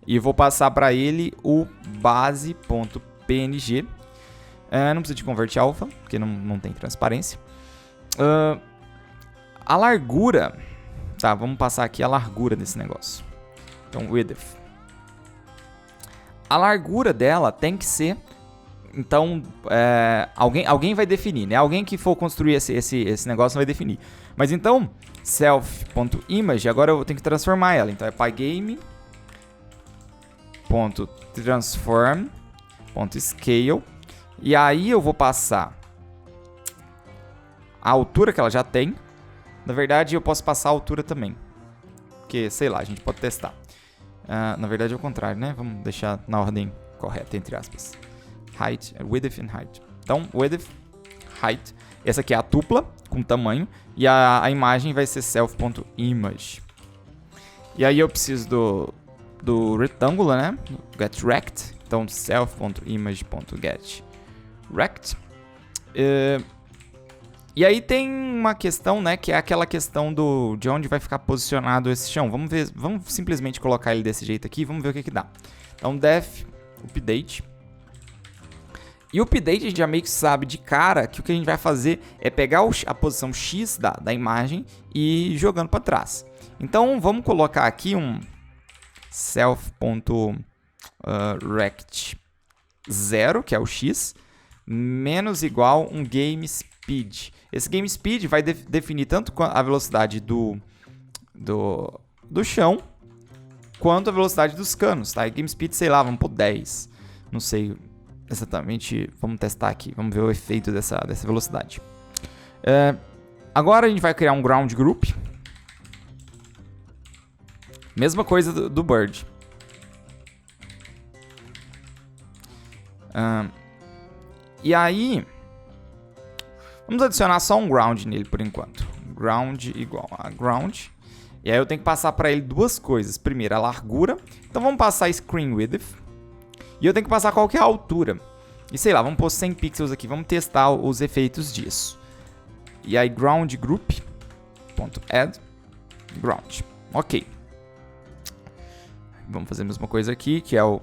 e vou passar para ele o base.png. Não precisa de convert alpha, porque não tem transparência. A largura, tá, vamos passar aqui a largura desse negócio. Então, width. A largura dela tem que ser, então, alguém vai definir, né? Alguém que for construir esse negócio vai definir. Mas então, self.image, agora eu tenho que transformar ela. Então é pygame.transform.scale. E aí eu vou passar a altura que ela já tem. Na verdade, eu posso passar a altura também. Porque, sei lá, a gente pode testar. Na verdade é o contrário, né? Vamos deixar na ordem correta, entre aspas. Height, width and height. Então, width, height. Essa aqui é a tupla, com tamanho. E a imagem vai ser self.image. E aí eu preciso do retângulo, né? GetRect. Então, self.image.getRect. E aí tem uma questão, né? Que é aquela questão de onde vai ficar posicionado esse chão. Vamos simplesmente colocar ele desse jeito aqui. Vamos ver o que dá. Então, def update. E o update a gente já meio que sabe de cara que o que a gente vai fazer é pegar a posição X da imagem e ir jogando para trás. Então vamos colocar aqui um self.rect 0, que é o X, menos igual um game speed. Esse game speed vai definir tanto a velocidade do chão quanto a velocidade dos canos, tá? E game speed, sei lá, vamos por 10. Não sei exatamente, vamos testar aqui, vamos ver o efeito dessa velocidade. Agora a gente vai criar um ground group. Mesma coisa do bird. E aí, vamos adicionar só um ground nele por enquanto. Ground igual a ground. E aí eu tenho que passar para ele duas coisas. Primeiro, a largura. Então vamos passar screen width. E eu tenho que passar qual que é a altura. E sei lá, vamos pôr 100 pixels aqui. Vamos testar os efeitos disso. E aí ground group.add ground. Ok. Vamos fazer a mesma coisa aqui, que é o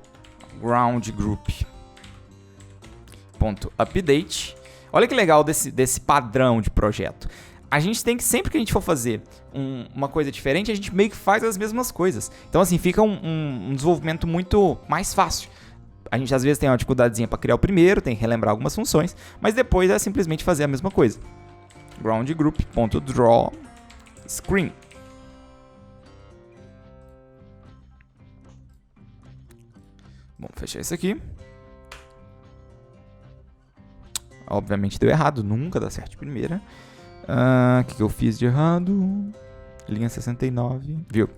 ground group.update. Olha que legal desse padrão de projeto. A gente tem que, sempre que a gente for fazer uma coisa diferente, a gente meio que faz as mesmas coisas. Então assim, fica um desenvolvimento muito mais fácil. A gente às vezes tem uma dificuldadezinha para criar o primeiro, tem que relembrar algumas funções, mas depois é simplesmente fazer a mesma coisa. Ground group.draw screen. Vamos fechar isso aqui. Obviamente deu errado, nunca dá certo de primeira. O que eu fiz de errado? Linha 69, viu?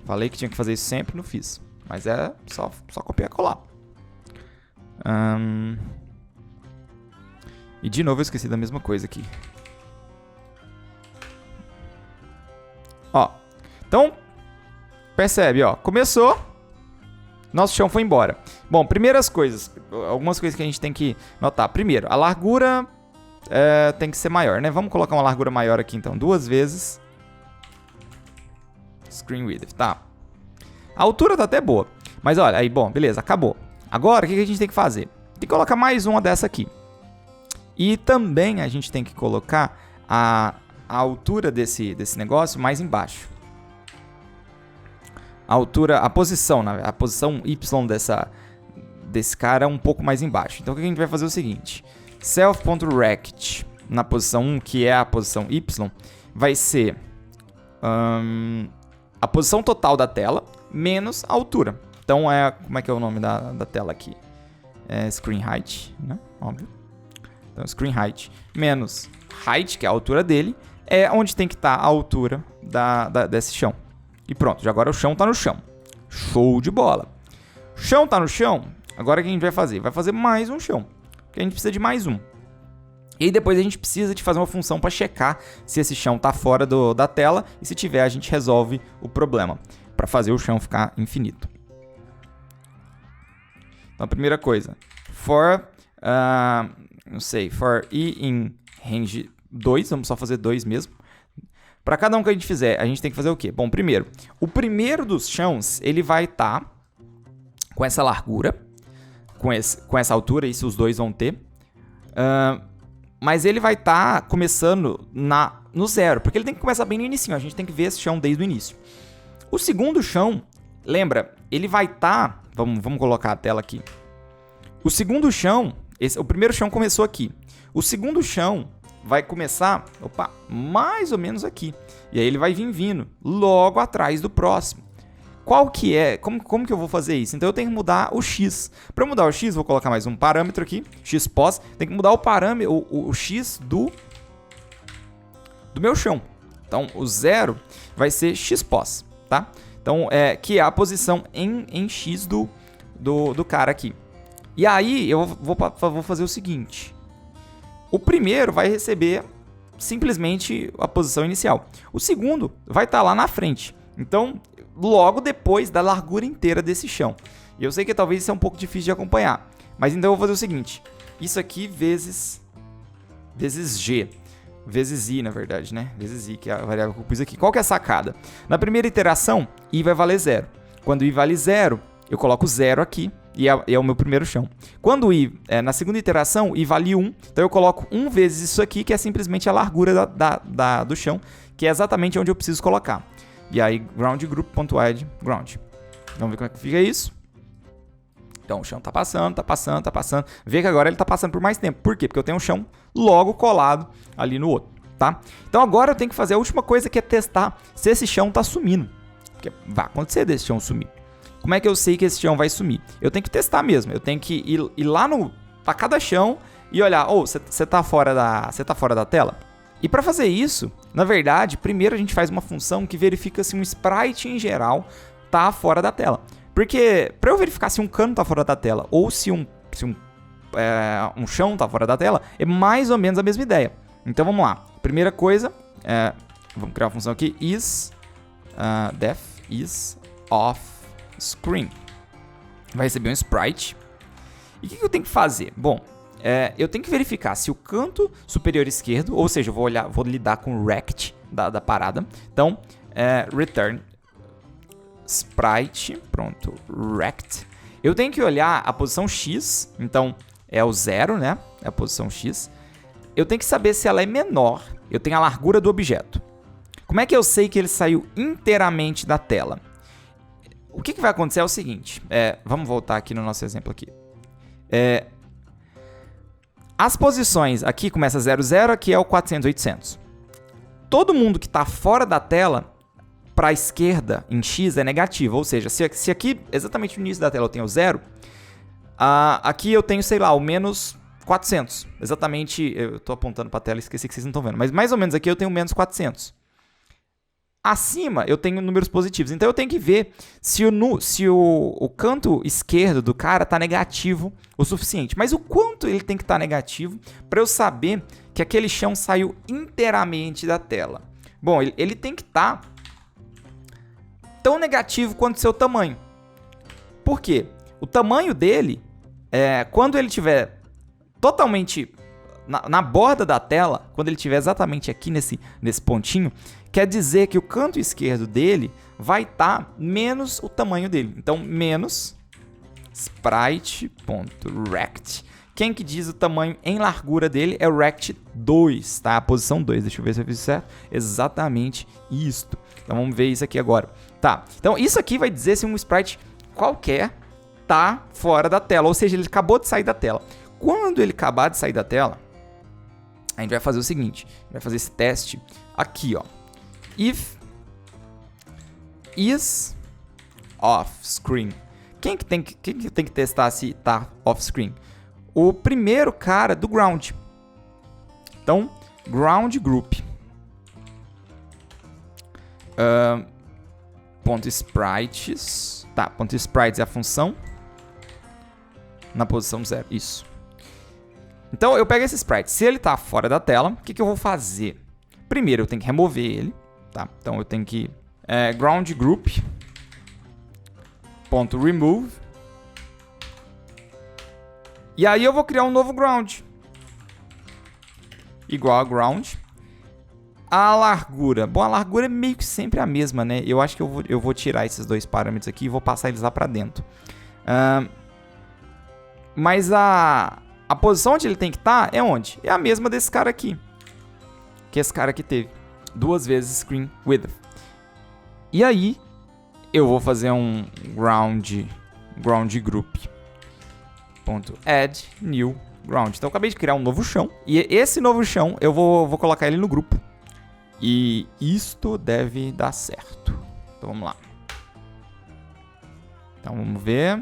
Falei que tinha que fazer isso sempre, não fiz. Mas é só copiar e colar. E de novo eu esqueci da mesma coisa aqui. Ó, então, percebe, ó, começou, nosso chão foi embora. Bom, primeiras coisas, algumas coisas que a gente tem que notar. Primeiro, a largura tem que ser maior, né? Vamos colocar uma largura maior aqui, então, 2 vezes. Screen width, tá. A altura tá até boa, mas olha, aí, bom, beleza, acabou. Agora, o que a gente tem que fazer? Tem que colocar mais uma dessa aqui. E também a gente tem que colocar a altura desse negócio mais embaixo. A posição Y desse cara um pouco mais embaixo. Então o que a gente vai fazer é o seguinte. Self.rect na posição 1, que é a posição Y, vai ser a posição total da tela menos a altura. Então, como é que é o nome da tela aqui? É screen height, né? Óbvio. Então, screen height menos height, que é a altura dele, é onde tem que estar a altura desse chão. E pronto, agora o chão está no chão. Show de bola. O chão está no chão, agora o que a gente vai fazer? Vai fazer mais um chão, porque a gente precisa de mais um. E depois a gente precisa de fazer uma função para checar se esse chão está fora da tela, e se tiver a gente resolve o problema, para fazer o chão ficar infinito. Então a primeira coisa, for i in range 2, vamos só fazer 2 mesmo. Para cada um que a gente fizer, a gente tem que fazer o quê? Bom, primeiro, o primeiro dos chãos, ele vai estar com essa largura, com essa altura, isso os dois vão ter. Mas ele vai estar começando no 0, porque ele tem que começar bem no início. A gente tem que ver esse chão desde o início. O segundo chão, lembra, ele vai estar... Vamos colocar a tela aqui. O segundo chão, o primeiro chão começou aqui. O segundo chão vai começar, mais ou menos aqui. E aí ele vai vindo logo atrás do próximo. Qual que é? Como que eu vou fazer isso? Então eu tenho que mudar o x. Para mudar o x, vou colocar mais um parâmetro aqui, xpos. Tem que mudar o parâmetro, o x do meu chão. Então o 0 vai ser xpos, tá? Então que é a posição em x do cara aqui. E aí eu vou fazer o seguinte. O primeiro vai receber simplesmente a posição inicial. O segundo vai estar lá na frente. Então, logo depois da largura inteira desse chão. E eu sei que talvez isso é um pouco difícil de acompanhar. Mas então eu vou fazer o seguinte. Isso aqui vezes g. Vezes i, na verdade, né? Vezes i, que é a variável que eu pus aqui. Qual que é a sacada? Na primeira iteração, i vai valer 0. Quando i vale 0, eu coloco 0 aqui. E é o meu primeiro chão. Quando i, na segunda iteração, i vale 1. Então eu coloco 1 vezes isso aqui, que é simplesmente a largura do chão. Que é exatamente onde eu preciso colocar. E aí, ground group.add ground. Vamos ver como é que fica isso. Então, o chão tá passando. Vê que agora ele tá passando por mais tempo. Por quê? Porque eu tenho um chão logo colado ali no outro, tá? Então, agora eu tenho que fazer a última coisa, que é testar se esse chão tá sumindo. Porque vai acontecer desse chão sumir. Como é que eu sei que esse chão vai sumir? Eu tenho que testar mesmo. Eu tenho que ir lá pra cada chão e olhar. Você tá fora da tela? E para fazer isso, na verdade, primeiro a gente faz uma função que verifica se um sprite em geral tá fora da tela. Porque para eu verificar se um cano tá fora da tela ou se um chão tá fora da tela, é mais ou menos a mesma ideia. Então vamos lá. Primeira coisa, vamos criar uma função aqui, def is off screen. Vai receber um sprite. E o que eu tenho que fazer? Bom, eu tenho que verificar se o canto superior esquerdo, ou seja, eu vou lidar com o rect da parada. Então, return sprite, pronto, rect. Eu tenho que olhar a posição x, então é o 0, né? É a posição x. Eu tenho que saber se ela é menor. Eu tenho a largura do objeto. Como é que eu sei que ele saiu inteiramente da tela? O que vai acontecer é o seguinte. Vamos voltar aqui no nosso exemplo aqui. As posições, aqui começa 00, aqui é o 400, 800. Todo mundo que está fora da tela, para a esquerda, em x, é negativo. Ou seja, se aqui, exatamente no início da tela, eu tenho 0, aqui eu tenho, sei lá, o menos 400. Exatamente, eu estou apontando para a tela, esqueci que vocês não estão vendo. Mas mais ou menos aqui eu tenho menos 400. Acima eu tenho números positivos. Então eu tenho que ver se o canto esquerdo do cara está negativo o suficiente. Mas o quanto ele tem que estar negativo para eu saber que aquele chão saiu inteiramente da tela? Bom, ele tem que estar tão negativo quanto o seu tamanho. Por quê? O tamanho dele, quando ele estiver totalmente na borda da tela, quando ele estiver exatamente aqui nesse pontinho, quer dizer que o canto esquerdo dele vai estar menos o tamanho dele. Então, menos sprite.rect, Quem que diz o tamanho em largura dele é o rect2, tá? A posição 2. Deixa eu ver se eu fiz certo. Exatamente isto. Então vamos ver isso aqui agora. Tá, então isso aqui vai dizer se um sprite qualquer tá fora da tela, ou seja, ele acabou de sair da tela. Quando ele acabar de sair da tela, a gente vai fazer o seguinte, vai fazer esse teste aqui, ó. If is off screen. Quem que tem que testar se tá off screen? O primeiro cara do ground. Então, ground group. Ponto sprites. Tá, ponto sprites é a função. Na posição 0, isso. Então, eu pego esse sprite. Se ele tá fora da tela, o que eu vou fazer? Primeiro, eu tenho que remover ele. Tá? Então, eu tenho que... ground group. Ponto remove. E aí, eu vou criar um novo ground. Igual a ground. A largura. Bom, a largura é meio que sempre a mesma, né? Eu acho que eu vou tirar esses dois parâmetros aqui e vou passar eles lá pra dentro. Mas a posição onde ele tem que estar é onde? É a mesma desse cara aqui. Que esse cara aqui teve. 2 vezes screen width. E aí, eu vou fazer um ground group. .add new ground. Então, eu acabei de criar um novo chão. E esse novo chão, eu vou colocar ele no grupo. E isto deve dar certo. Então, vamos lá. Então, vamos ver.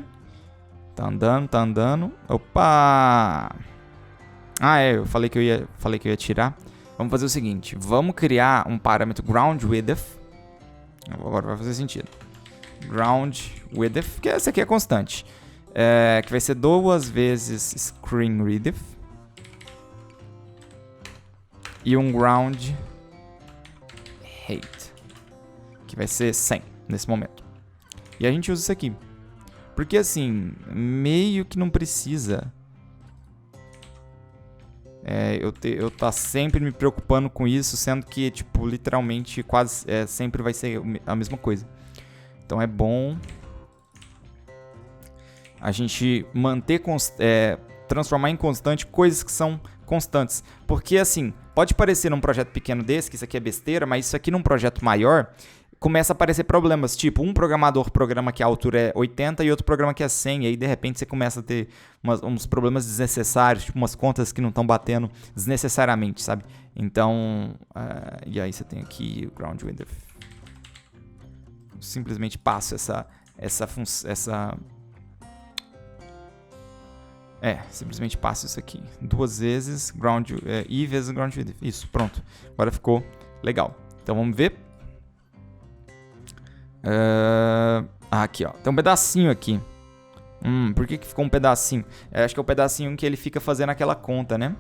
Tá andando. Opa! Eu falei que eu ia tirar. Vamos fazer o seguinte. Vamos criar um parâmetro ground width. Agora vai fazer sentido. Ground width, que essa aqui é constante. Que vai ser 2 vezes screen width. E um ground height, que vai ser 100 nesse momento. E a gente usa isso aqui. Porque assim, meio que não precisa. Eu tá sempre me preocupando com isso, sendo que, tipo, literalmente quase sempre vai ser a mesma coisa. Então é bom a gente transformar em constante coisas que são constantes. Porque assim, pode parecer num projeto pequeno desse, que isso aqui é besteira, mas isso aqui num projeto maior começa a aparecer problemas, tipo, um programador programa que a altura é 80 e outro programa que é 100, e aí de repente você começa a ter uns problemas desnecessários, tipo umas contas que não estão batendo desnecessariamente, sabe? Então, e aí você tem aqui o ground width. Simplesmente passo simplesmente passo isso aqui. 2 vezes i vezes ground width. Isso, pronto. Agora ficou legal. Então vamos ver. Aqui, ó. Tem um pedacinho aqui. Por que ficou um pedacinho? Acho que é o pedacinho que ele fica fazendo aquela conta, né?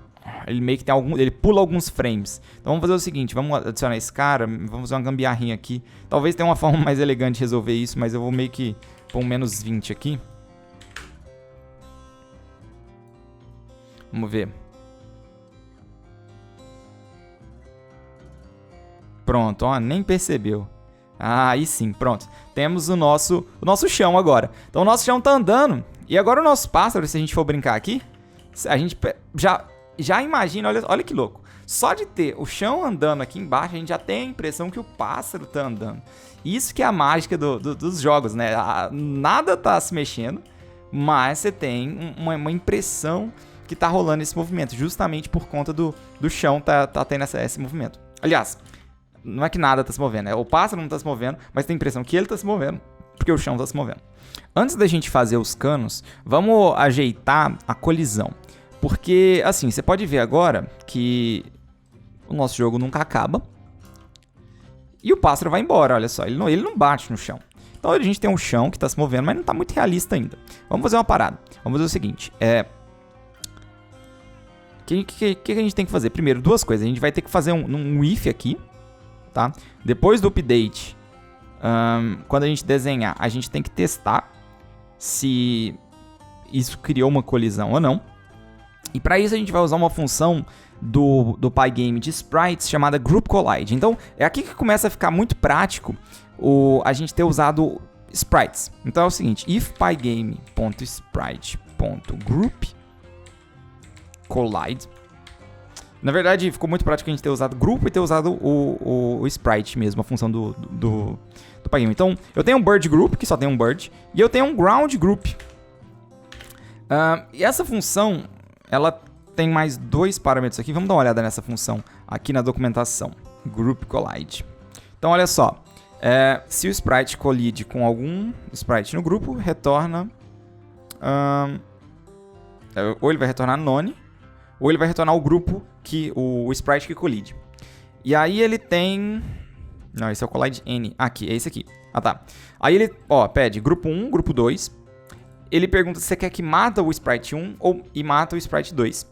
Ele meio que tem ele pula alguns frames. Então vamos fazer o seguinte, vamos adicionar esse cara, vamos fazer uma gambiarrinha aqui. Talvez tenha uma forma mais elegante de resolver isso, mas eu vou meio que pôr um menos 20 aqui. Vamos ver. Pronto, ó, nem percebeu. Aí sim, pronto. Temos o nosso chão agora. Então o nosso chão tá andando. E agora o nosso pássaro, se a gente for brincar aqui, a gente já imagina, olha que louco. Só de ter o chão andando aqui embaixo, a gente já tem a impressão que o pássaro tá andando. Isso que é a mágica dos jogos, né? Nada tá se mexendo, mas você tem uma impressão que tá rolando esse movimento, justamente por conta do chão tá tendo esse movimento. Aliás, não é que nada tá se movendo, o pássaro não tá se movendo, mas tem a impressão que ele tá se movendo, porque o chão tá se movendo. Antes da gente fazer os canos, vamos ajeitar a colisão. Porque, assim, você pode ver agora que o nosso jogo nunca acaba. E o pássaro vai embora, olha só, ele não bate no chão. Então a gente tem um chão que tá se movendo, mas não tá muito realista ainda. Vamos fazer uma parada. Vamos fazer o seguinte, o que a gente tem que fazer? Primeiro, 2 coisas. A gente vai ter que fazer um if aqui, tá? Depois do update, quando a gente desenhar, a gente tem que testar se isso criou uma colisão ou não. E para isso a gente vai usar uma função do Pygame de sprites chamada Group Collide. Então é aqui que começa a ficar muito prático a gente ter usado sprites. Então é o seguinte, if pygame.sprite.group collide. Na verdade, ficou muito prático a gente ter usado grupo e ter usado o sprite mesmo, a função do PyGame. Então, eu tenho um bird group, que só tem um bird, e eu tenho um ground group. E essa função, ela tem mais 2 parâmetros aqui. Vamos dar uma olhada nessa função aqui na documentação. Group collide. Então, olha só. Se o sprite colide com algum sprite no grupo, retorna... ou ele vai retornar none, ou ele vai retornar o grupo, o sprite que colide. E aí ele tem... Não, esse é o collide n. Aqui, é esse aqui. Ah, tá. Aí ele, pede grupo 1, grupo 2. Ele pergunta se você quer que mata o sprite 1 e mata o sprite 2.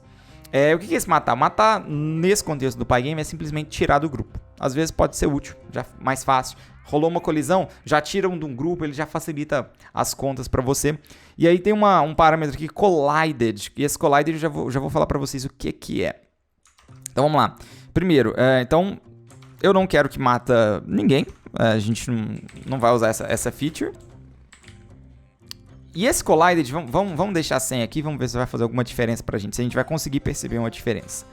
O que é esse matar? Matar, nesse contexto do PyGame, é simplesmente tirar do grupo. Às vezes pode ser útil, já mais fácil. Rolou uma colisão, já tira um de um grupo, ele já facilita as contas para você. E aí tem um parâmetro aqui, collided. E esse collided eu já vou falar para vocês o que é. Então vamos lá. Primeiro, então eu não quero que mata ninguém. A gente não vai usar essa feature. E esse collided, vamos deixar sem aqui, vamos ver se vai fazer alguma diferença pra gente, se a gente vai conseguir perceber uma diferença.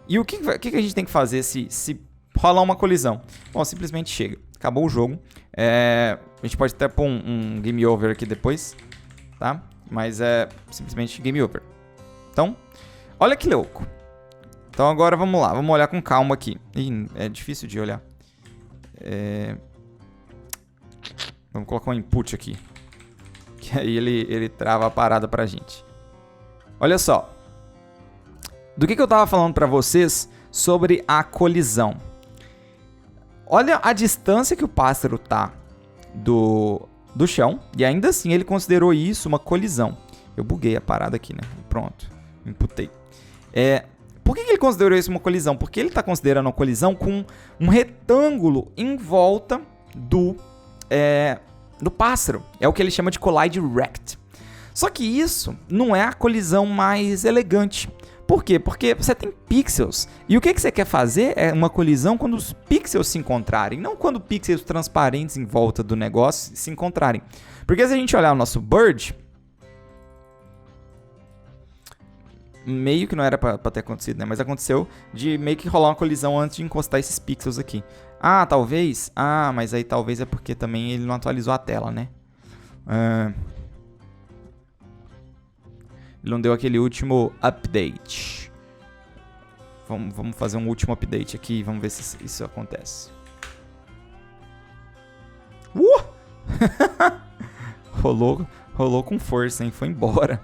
E o que a gente tem que fazer se rolar uma colisão? Bom, simplesmente chega. Acabou o jogo. A gente pode até pôr um game over aqui depois, tá? Mas é simplesmente game over. Então, olha que louco. Então agora vamos lá, vamos olhar com calma aqui. Ih, é difícil de olhar. Vamos colocar um input aqui. Que aí ele trava a parada pra gente. Olha só. Do que eu tava falando pra vocês sobre a colisão. Olha a distância que o pássaro tá do chão. E ainda assim ele considerou isso uma colisão. Eu buguei a parada aqui, né? Pronto. Imputei. Por que ele considerou isso uma colisão? Porque ele tá considerando uma colisão com um retângulo em volta do pássaro. É o que ele chama de collide rect. Só que isso não é a colisão mais elegante. Por quê? Porque você tem pixels. E o que você quer fazer é uma colisão quando os pixels se encontrarem. Não quando pixels transparentes em volta do negócio se encontrarem. Porque se a gente olhar o nosso bird... Meio que não era pra ter acontecido, né? Mas aconteceu de meio que rolar uma colisão antes de encostar esses pixels aqui. Ah, talvez? Ah, mas aí talvez é porque também ele não atualizou a tela, né? Ele não deu aquele último update. Vamos fazer um último update aqui e vamos ver se isso acontece. Rolou com força, hein? Foi embora.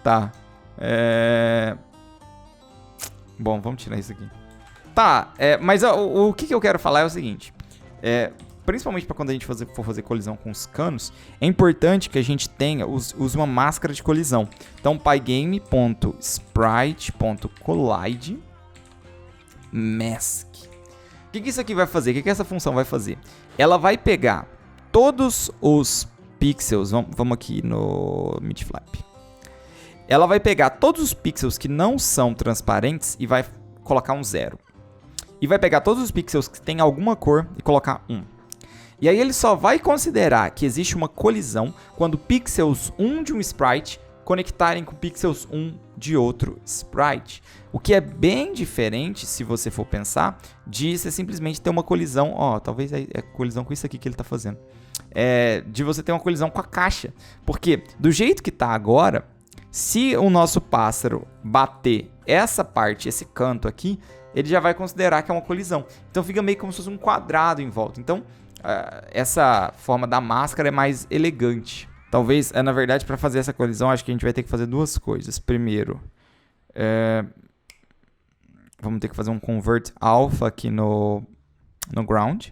Tá. Bom, vamos tirar isso aqui. Tá, mas o que eu quero falar é o seguinte. Principalmente para quando a gente for fazer colisão com os canos, é importante que a gente use uma máscara de colisão. Então, pygame.sprite.collide mask. O que isso aqui vai fazer? O que essa função vai fazer? Ela vai pegar todos os pixels. Vamos aqui no midflap. Ela vai pegar todos os pixels que não são transparentes e vai colocar um 0. E vai pegar todos os pixels que têm alguma cor e colocar 1. E aí ele só vai considerar que existe uma colisão quando pixels 1 de um sprite conectarem com pixels 1 de outro sprite. O que é bem diferente, se você for pensar, de você simplesmente ter uma colisão. Talvez é colisão com isso aqui que ele está fazendo. De você ter uma colisão com a caixa. Porque do jeito que está agora... Se o nosso pássaro bater essa parte, esse canto aqui, ele já vai considerar que é uma colisão. Então fica meio como se fosse um quadrado em volta. Então essa forma da máscara é mais elegante. Talvez, na verdade, para fazer essa colisão, acho que a gente vai ter que fazer duas coisas. Primeiro, vamos ter que fazer um convert alpha aqui no ground.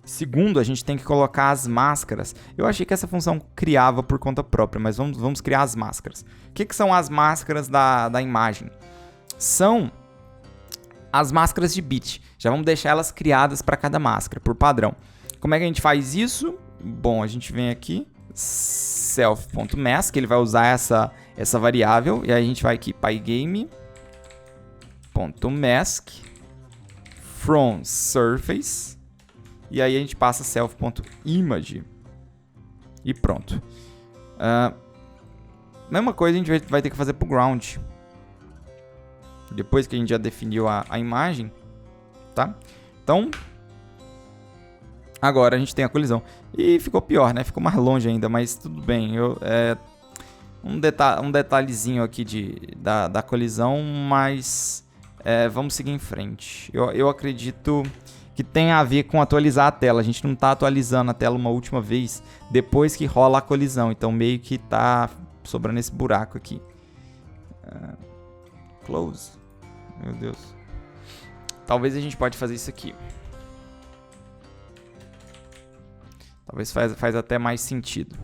Segundo, a gente tem que colocar as máscaras. Eu achei que essa função criava por conta própria, mas vamos criar as máscaras. O que são as máscaras da imagem? São as máscaras de bit. Já vamos deixar elas criadas para cada máscara, por padrão. Como é que a gente faz isso? Bom, a gente vem aqui, self.mask, ele vai usar essa variável, e aí a gente vai aqui, pygame.mask from surface. E aí a gente passa self.image. E pronto. mesma coisa a gente vai ter que fazer pro ground. Depois que a gente já definiu a imagem, tá? Então, agora a gente tem a colisão. E ficou pior, né? Ficou mais longe ainda, mas tudo bem. Um detalhezinho aqui da colisão, mas vamos seguir em frente. Eu acredito que tem a ver com atualizar a tela. A gente não está atualizando a tela uma última vez depois que rola a colisão. Então meio que tá sobrando esse buraco aqui. Close. Meu Deus. Talvez a gente pode fazer isso aqui. Talvez faz até mais sentido.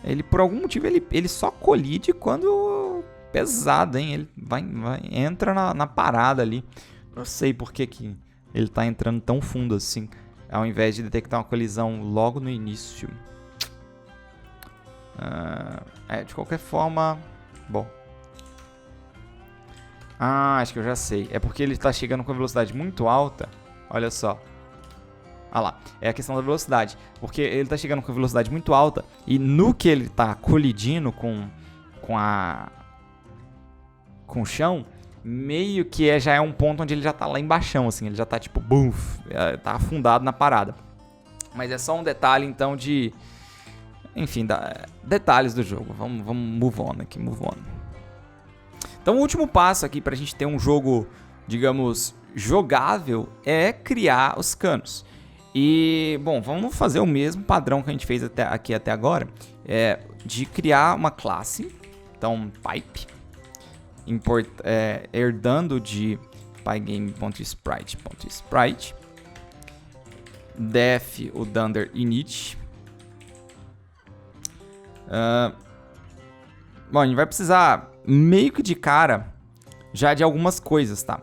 Ele, por algum motivo, ele só colide quando pesado, hein? Ele entra na parada ali. Não sei por que ele tá entrando tão fundo assim, ao invés de detectar uma colisão logo no início. De qualquer forma... Bom. Acho que eu já sei. É porque ele tá chegando com velocidade muito alta. Olha só. Ah lá, é a questão da velocidade. Porque ele tá chegando com velocidade muito alta. E no que ele tá colidindo com o chão, meio que já é um ponto onde ele já tá lá embaixo, assim. Ele já tá tipo, buf, tá afundado na parada. Mas é só um detalhe, então, de... Enfim, detalhes do jogo. Vamos move on aqui, move on. Então, o último passo aqui pra gente ter um jogo, digamos, jogável é criar os canos. E, bom, vamos fazer o mesmo padrão que a gente fez até agora, de criar uma classe, então pipe, herdando de pygame.sprite, def o dunder init. Bom, a gente vai precisar meio que de cara já de algumas coisas, tá?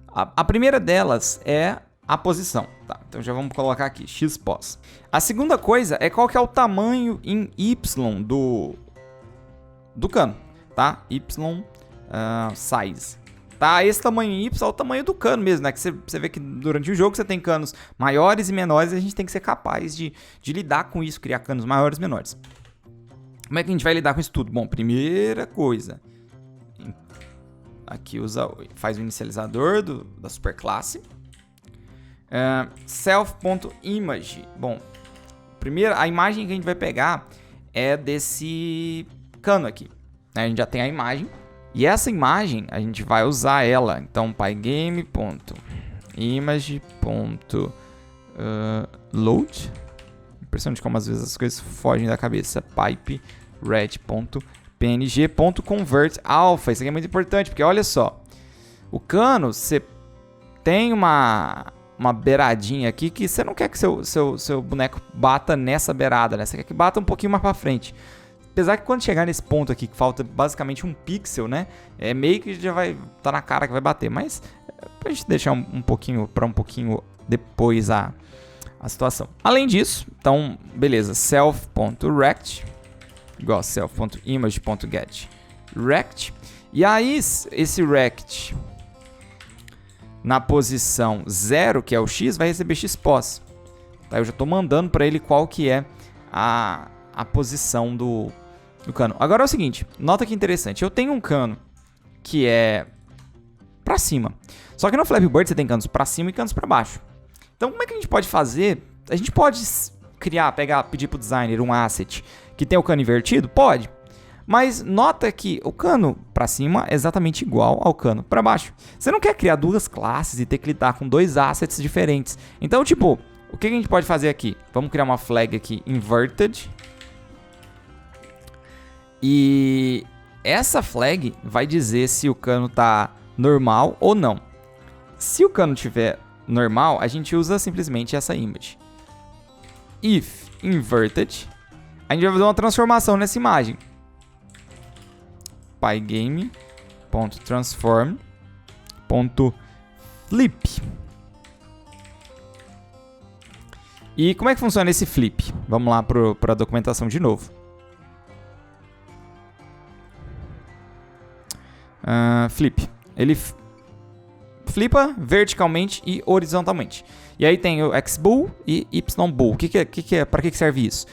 A primeira delas é a posição, tá? Então já vamos colocar aqui, xpos. A segunda coisa é qual que é o tamanho em y do cano, tá? Y size. Tá, esse tamanho em y é o tamanho do cano mesmo, né? Que você vê que durante o jogo você tem canos maiores e menores e a gente tem que ser capaz de lidar com isso, criar canos maiores e menores. Como é que a gente vai lidar com isso tudo? Bom, primeira coisa, aqui faz o inicializador da superclasse. Self.image. Bom, primeiro a imagem que a gente vai pegar é desse cano aqui. A gente já tem a imagem. E essa imagem a gente vai usar ela. Então, pygame.image.load. Impressão de como às vezes as coisas fogem da cabeça. Pipe red.png.convert alpha. Isso aqui é muito importante, porque olha só. O cano, você tem uma beiradinha aqui que você não quer que seu boneco bata nessa beirada, né? Você quer que bata um pouquinho mais pra frente. Apesar que quando chegar nesse ponto aqui, que falta basicamente um pixel, né? É meio que já vai tá na cara que vai bater. Mas pra gente deixar um pouquinho depois a situação. Além disso, então, beleza. Self.rect igual self.image.get rect. E aí, esse rect na posição 0, que é o x, vai receber xpos. Tá? Eu já estou mandando para ele qual que é a posição do cano. Agora é o seguinte, nota que interessante. Eu tenho um cano que é para cima. Só que no Flappy Bird você tem canos para cima e canos para baixo. Então como é que a gente pode fazer? A gente pode pedir para o designer um asset que tem o cano invertido? Pode. Mas nota que o cano para cima é exatamente igual ao cano para baixo. Você não quer criar duas classes e ter que lidar com dois assets diferentes. Então, tipo, o que a gente pode fazer aqui? Vamos criar uma flag aqui, inverted. E essa flag vai dizer se o cano tá normal ou não. Se o cano tiver normal, a gente usa simplesmente essa image. If inverted, a gente vai fazer uma transformação nessa imagem. pygame.transform.flip. E como é que funciona esse flip? Vamos lá para a documentação de novo. Flip. Ele flipa verticalmente e horizontalmente. E aí tem o X-Bull e Y-Bull. Para que serve isso?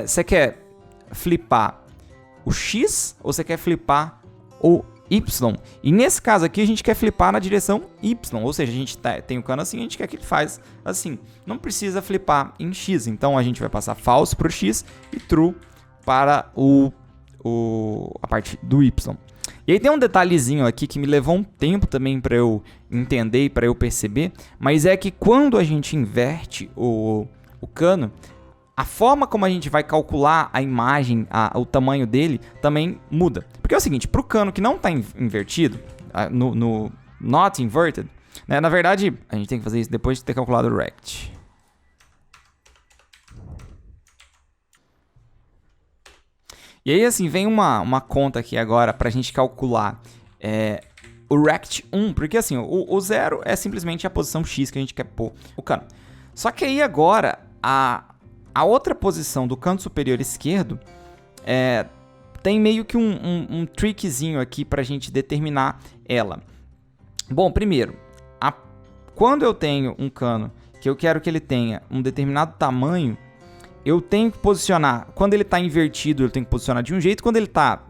Você quer flipar o X ou você quer flipar o Y? E nesse caso aqui a gente quer flipar na direção Y, ou seja, a gente tem o cano assim, a gente quer que ele faz assim. Não precisa flipar em X, então a gente vai passar false para o X e true para a parte do Y. E aí tem um detalhezinho aqui que me levou um tempo também para eu entender e para eu perceber, mas é que quando a gente inverte o cano, a forma como a gente vai calcular a imagem, o tamanho dele, também muda. Porque é o seguinte, para o cano que não está invertido, no not inverted, né, na verdade, a gente tem que fazer isso depois de ter calculado o rect. E aí, assim, vem uma conta aqui agora para a gente calcular o rect 1, porque assim, o 0 é simplesmente a posição X que a gente quer pôr o cano. Só que aí agora, a outra posição do canto superior esquerdo tem meio que um trickzinho aqui para a gente determinar ela. Bom, primeiro, quando eu tenho um cano que eu quero que ele tenha um determinado tamanho, eu tenho que posicionar, quando ele está invertido, eu tenho que posicionar de um jeito, quando ele está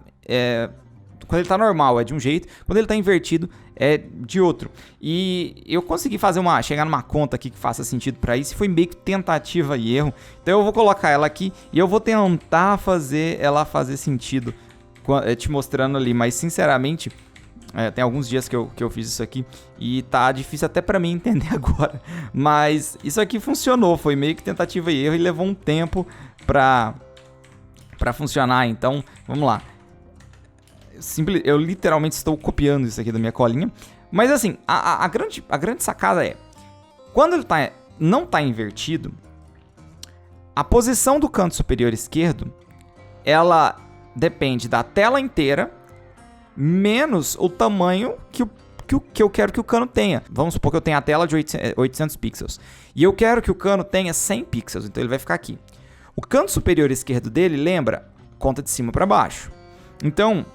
normal é de um jeito, quando ele está invertido é de outro. E eu consegui chegar numa conta aqui que faça sentido para isso, e foi meio que tentativa e erro. Então eu vou colocar ela aqui e eu vou tentar fazer ela fazer sentido, te mostrando ali, mas sinceramente, tem alguns dias que eu fiz isso aqui e tá difícil até pra mim entender agora. Mas isso aqui funcionou, foi meio que tentativa e erro e levou um tempo pra funcionar. Então, vamos lá. Eu literalmente estou copiando isso aqui da minha colinha. Mas assim, a grande sacada é, quando ele não tá invertido, a posição do canto superior esquerdo, ela depende da tela inteira menos o tamanho que eu quero que o cano tenha. Vamos supor que eu tenha a tela de 800 pixels. E eu quero que o cano tenha 100 pixels, então ele vai ficar aqui. O canto superior esquerdo dele, lembra, conta de cima para baixo. Então,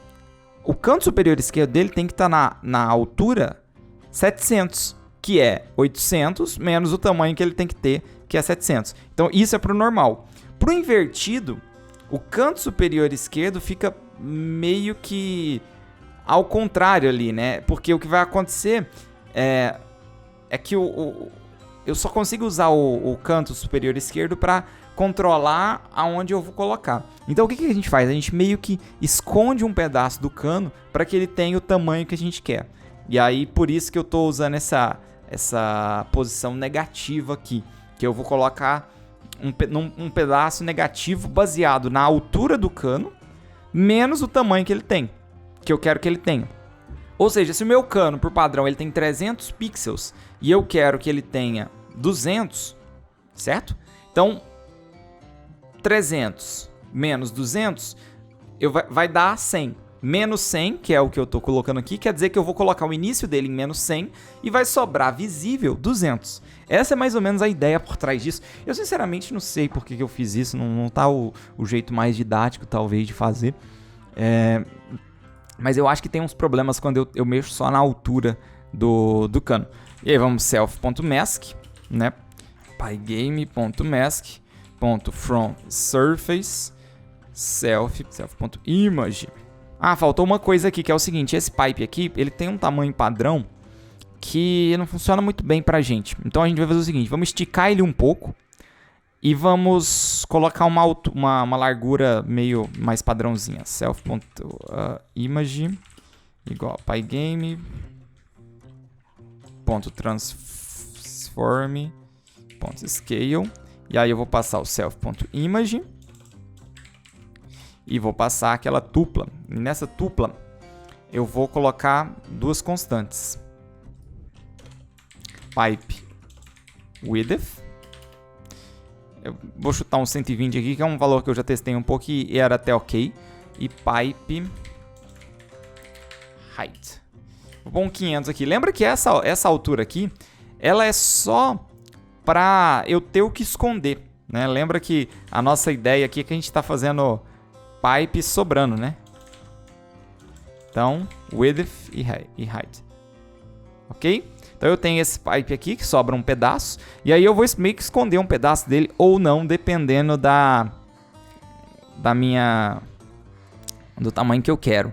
o canto superior esquerdo dele tem que estar na altura 700, que é 800 menos o tamanho que ele tem que ter, que é 700. Então, isso é para o normal. Para o invertido, o canto superior esquerdo fica meio que ao contrário ali, né? Porque o que vai acontecer é que eu só consigo usar o canto superior esquerdo para controlar aonde eu vou colocar. Então o que a gente faz? A gente meio que esconde um pedaço do cano para que ele tenha o tamanho que a gente quer. E aí por isso que eu estou usando essa posição negativa aqui, que eu vou colocar um pedaço negativo baseado na altura do cano menos o tamanho que ele tem, que eu quero que ele tenha. Ou seja, se o meu cano, por padrão, ele tem 300 pixels e eu quero que ele tenha 200, certo? Então, 300 menos 200 vai dar 100. Menos 100, que é o que eu estou colocando aqui, quer dizer que eu vou colocar o início dele em menos 100 e vai sobrar visível 200. Essa é mais ou menos a ideia por trás disso. Eu sinceramente não sei por que eu fiz isso, não tá o jeito mais didático talvez de fazer. Mas eu acho que tem uns problemas quando eu mexo só na altura do cano. E aí vamos self.mask, né? pygame.mask.fromSurface self.image. Faltou uma coisa aqui, que é o seguinte, esse pipe aqui, ele tem um tamanho padrão que não funciona muito bem pra gente. Então a gente vai fazer o seguinte, vamos esticar ele um pouco e vamos colocar uma largura meio mais padrãozinha. Self.image igual pygame.transform.scale. E aí eu vou passar o self.image e vou passar aquela tupla. E nessa tupla eu vou colocar duas constantes. Pipe width. Eu vou chutar um 120 aqui, que é um valor que eu já testei um pouco e era até ok. E pipe height. Vou pôr um 500 aqui. Lembra que essa altura aqui, ela é só para eu ter o que esconder, né? Lembra que a nossa ideia aqui é que a gente está fazendo pipe sobrando, né? Então, width e height. Ok? Então Então eu tenho esse pipe aqui, que sobra um pedaço, e aí eu vou meio que esconder um pedaço dele ou não, dependendo do tamanho que eu quero,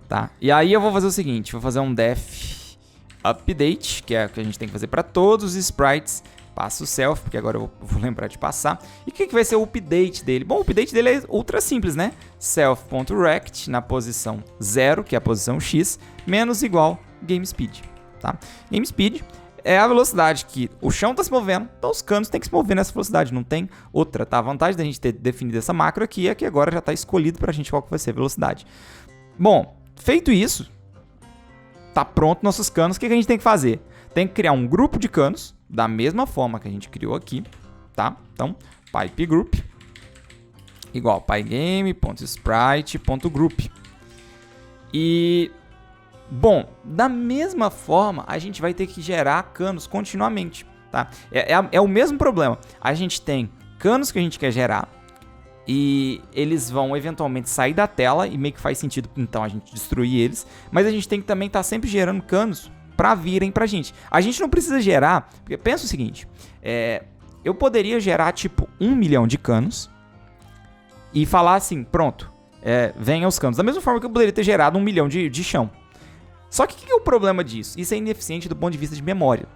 tá? E aí eu vou fazer o seguinte, vou fazer um def update, que é o que a gente tem que fazer para todos os sprites. Passa o self, porque agora eu vou lembrar de passar. E o que vai ser o update dele? Bom, o update dele é ultra simples, né? Self.rect na posição 0, que é a posição X, menos igual GameSpeed, tá? GameSpeed é a velocidade que o chão está se movendo, então os canos têm que se mover nessa velocidade, não tem outra, tá? A vantagem da gente ter definido essa macro aqui é que agora já está escolhido para a gente qual que vai ser a velocidade. Bom, feito isso, tá pronto nossos canos. O que a gente tem que fazer? Tem que criar um grupo de canos, da mesma forma que a gente criou aqui, tá? Então, pipe group, igual pygame.sprite.group. E, bom, da mesma forma, a gente vai ter que gerar canos continuamente, tá? É o mesmo problema. A gente tem canos que a gente quer gerar, e eles vão eventualmente sair da tela, e meio que faz sentido, então, a gente destruir eles. Mas a gente tem que também estar sempre gerando canos para virem pra gente. A gente não precisa gerar, porque pensa o seguinte, eu poderia gerar tipo 1 milhão de canos e falar assim, pronto, venham os canos. Da mesma forma que eu poderia ter gerado 1 milhão de chão. Só que o que é o problema disso? Isso é ineficiente do ponto de vista de memória.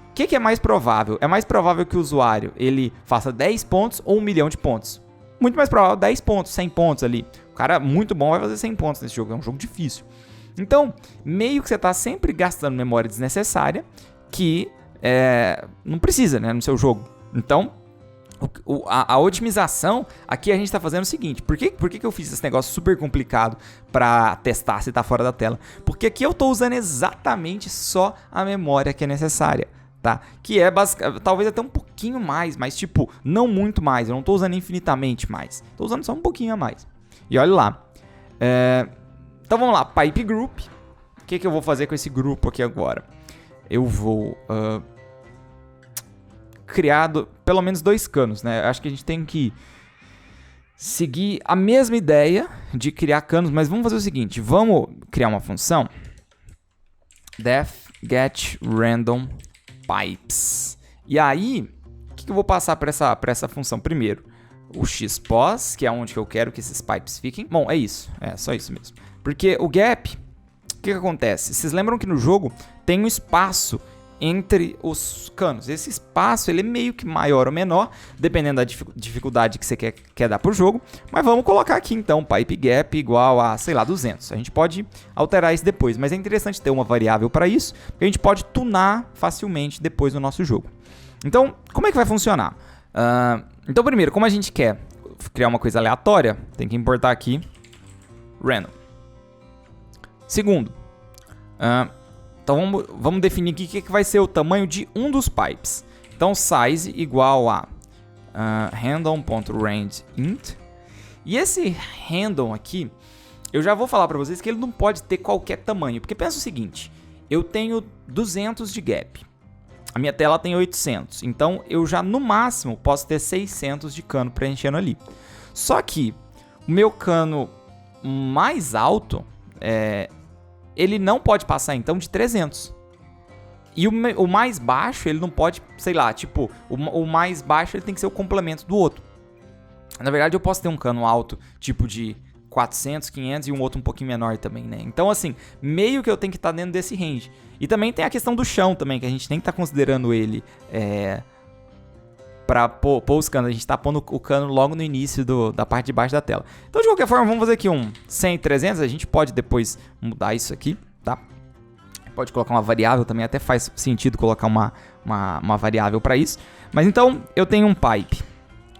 O que é mais provável? É mais provável que o usuário ele faça 10 pontos ou 1 milhão de pontos? Muito mais provável 10 pontos, 100 pontos ali. O cara muito bom vai fazer 100 pontos nesse jogo, é um jogo difícil. Então, meio que você está sempre gastando memória desnecessária que não precisa, né, no seu jogo. Então, a otimização, aqui a gente está fazendo o seguinte. Por que eu fiz esse negócio super complicado para testar se está fora da tela? Porque aqui eu estou usando exatamente só a memória que é necessária, tá? Que é talvez até um pouquinho mais, mas tipo, não muito mais. Eu não estou usando infinitamente mais. Estou usando só um pouquinho a mais. E olha lá. Então vamos lá, pipe group. O que eu vou fazer com esse grupo aqui agora? Eu vou criar pelo menos 2 canos, né? Acho que a gente tem que seguir a mesma ideia de criar canos, mas vamos fazer o seguinte, vamos criar uma função def get random pipes. E aí, o que eu vou passar para essa função primeiro? O xpos, que é onde que eu quero que esses pipes fiquem. Bom, é isso, só isso mesmo. Porque o gap, o que acontece? Vocês lembram que no jogo tem um espaço entre os canos. Esse espaço ele é meio que maior ou menor, dependendo da dificuldade que você quer dar para o jogo. Mas vamos colocar aqui então, pipe gap igual a, sei lá, 200. A gente pode alterar isso depois, mas é interessante ter uma variável para isso, porque a gente pode tunar facilmente depois no nosso jogo. Então, como é que vai funcionar? Então, primeiro, como a gente quer criar uma coisa aleatória, tem que importar aqui random. Segundo, então vamos definir aqui o que vai ser o tamanho de um dos pipes. Então, size igual a random.rangeInt. E esse random aqui, eu já vou falar para vocês que ele não pode ter qualquer tamanho. Porque pensa o seguinte, eu tenho 200 de gap. A minha tela tem 800. Então, eu já no máximo posso ter 600 de cano preenchendo ali. Só que o meu cano mais alto, ele não pode passar então de 300. E o mais baixo, ele não pode, sei lá, tipo, o mais baixo ele tem que ser o complemento do outro. Na verdade, eu posso ter um cano alto, tipo de 400, 500 e um outro um pouquinho menor também, né? Então, assim, meio que eu tenho que estar dentro desse range. E também tem a questão do chão também, que a gente tem que estar considerando ele para pôr os canos. A gente está pondo o cano logo no início da parte de baixo da tela. Então, de qualquer forma, vamos fazer aqui um 100 e 300. A gente pode depois mudar isso aqui, tá? Pode colocar uma variável também, até faz sentido colocar uma variável para isso. Mas então, eu tenho um pipe,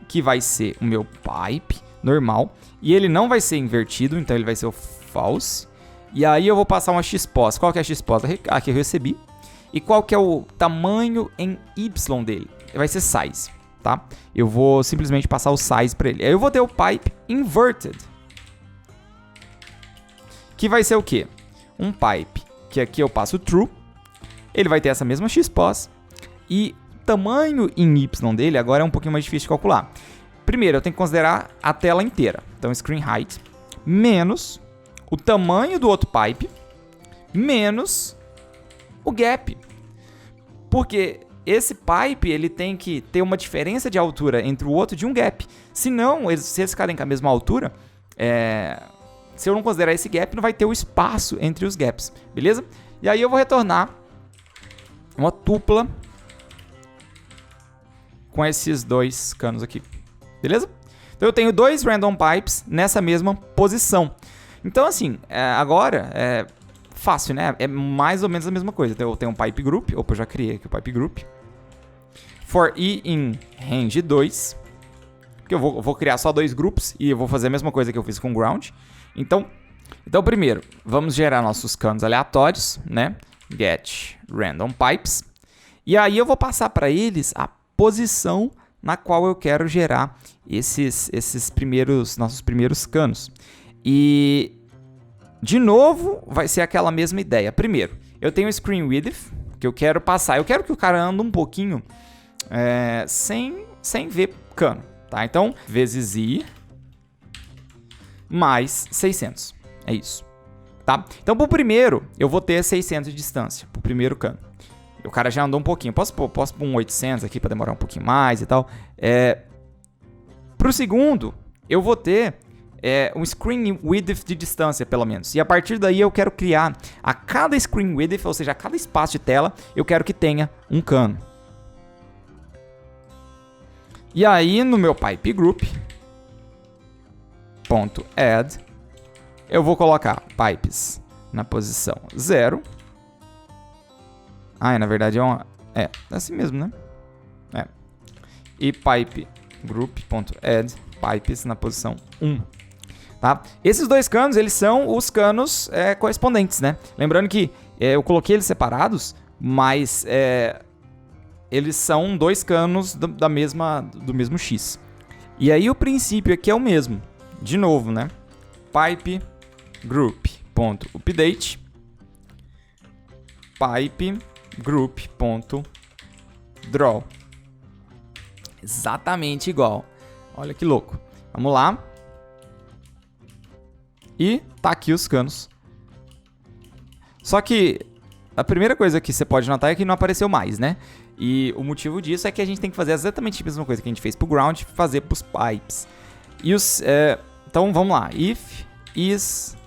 que vai ser o meu pipe normal. E ele não vai ser invertido, então ele vai ser o false. E aí eu vou passar uma xpos. Qual que é a xpos? Aqui eu recebi. E qual que é o tamanho em y dele? Vai ser size, tá? Eu vou simplesmente passar o size para ele. Aí eu vou ter o pipe inverted. Que vai ser o quê? Um pipe que aqui eu passo true. Ele vai ter essa mesma xpos. E o tamanho em y dele agora é um pouquinho mais difícil de calcular. Primeiro, eu tenho que considerar a tela inteira. Então, screen height menos o tamanho do outro pipe menos o gap. Porque esse pipe, ele tem que ter uma diferença de altura entre o outro de um gap. Senão, se eles ficarem com a mesma altura, se eu não considerar esse gap, não vai ter o espaço entre os gaps, beleza? E aí eu vou retornar uma tupla com esses dois canos aqui, beleza? Então eu tenho dois random pipes nessa mesma posição. Então assim, agora é fácil, né? É mais ou menos a mesma coisa. Então eu tenho um pipe group, opa, eu já criei aqui o pipe group. For i in range 2, que eu vou criar só dois grupos e eu vou fazer a mesma coisa que eu fiz com ground. Então primeiro, vamos gerar nossos canos aleatórios, né? Get random pipes. E aí eu vou passar para eles a posição na qual eu quero gerar nossos primeiros canos. E, de novo, vai ser aquela mesma ideia. Primeiro, eu tenho o screen width, que eu quero passar. Eu quero que o cara ande um pouquinho sem ver cano, tá? Então, vezes i mais 600. É isso, tá? Então, pro primeiro, eu vou ter 600 de distância, pro primeiro cano. O cara já andou um pouquinho. Posso pôr um 800 aqui para demorar um pouquinho mais e tal. Pro segundo, eu vou ter um screen width de distância, pelo menos. E a partir daí eu quero criar a cada screen width, ou seja, a cada espaço de tela, eu quero que tenha um cano. E aí, no meu pipe group, .add, eu vou colocar pipes na posição 0. Na verdade é assim mesmo, né? E pipe group.add pipes na posição 1. Tá? Esses dois canos, eles são os canos correspondentes, né? Lembrando que eu coloquei eles separados, mas eles são dois canos do mesmo X. E aí o princípio aqui é o mesmo. De novo, né? Pipe group.update pipe group.draw. Exatamente igual. Olha que louco. Vamos lá. E tá aqui os canos. Só que a primeira coisa que você pode notar é que não apareceu mais, né? E o motivo disso é que a gente tem que fazer exatamente a mesma coisa que a gente fez pro ground, fazer pros pipes. E então vamos lá. If is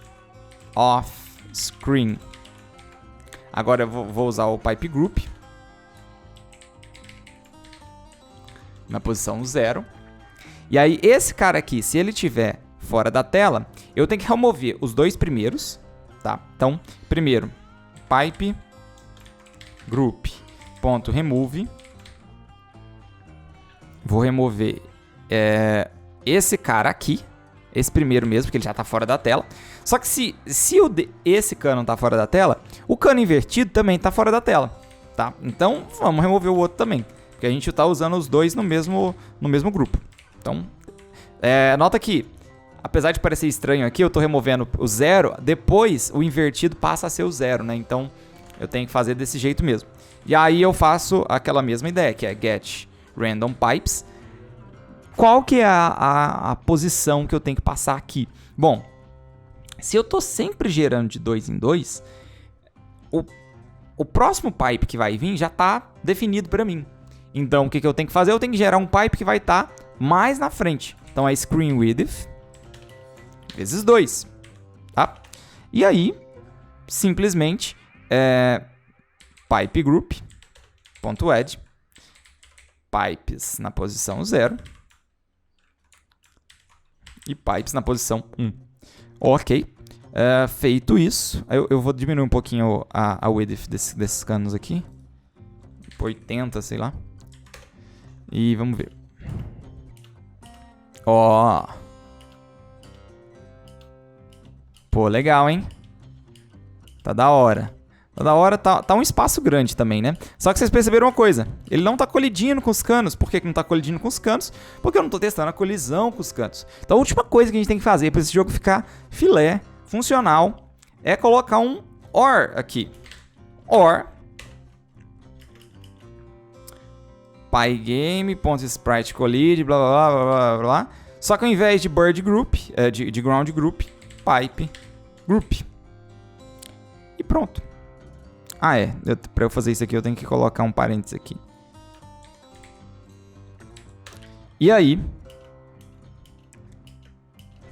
off screen. Agora eu vou usar o pipe group na posição 0. E aí esse cara aqui, se ele estiver fora da tela, eu tenho que remover os dois primeiros, tá? Então, primeiro, pipe group.remove. Vou remover esse cara aqui, esse primeiro mesmo, porque ele já está fora da tela. Só que se esse cano está fora da tela, o cano invertido também está fora da tela, tá? Então, vamos remover o outro também, porque a gente está usando os dois no mesmo grupo. Então, nota que, apesar de parecer estranho aqui, eu estou removendo o 0, depois o invertido passa a ser o 0, né? Então, eu tenho que fazer desse jeito mesmo. E aí eu faço aquela mesma ideia, que é get random pipes. Qual que é a posição que eu tenho que passar aqui? Bom, se eu estou sempre gerando de 2 em 2, o próximo pipe que vai vir já está definido para mim. Então, o que eu tenho que fazer? Eu tenho que gerar um pipe que vai estar mais na frente. Então, é screen width vezes 2. Tá? E aí, simplesmente, pipe group.add pipes na posição 0 e pipes na posição 1. Ok. Feito isso, eu vou diminuir um pouquinho a width desses canos aqui. 80, sei lá. E vamos ver. Ó. Pô, legal, hein? Tá da hora. Tá da hora, tá um espaço grande também, né? Só que vocês perceberam uma coisa. Ele não tá colidindo com os canos. Por que não tá colidindo com os canos? Porque eu não tô testando a colisão com os canos. Então a última coisa que a gente tem que fazer para esse jogo ficar filé, funcional, é colocar um OR aqui. OR pygame.sprite collide, blá blá blá blá blá. Só que ao invés de bird group, de ground group, pipe group. E pronto. Ah, pra eu fazer isso aqui, eu tenho que colocar um parênteses aqui. E aí?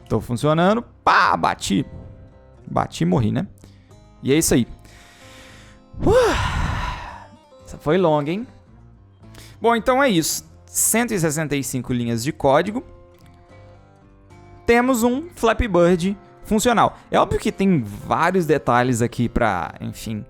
Tô funcionando. Pá, bati. Bati e morri, né? E é isso aí. Essa foi longa, hein? Bom, então é isso. 165 linhas de código. Temos um Flappy Bird funcional. É óbvio que tem vários detalhes aqui pra, enfim,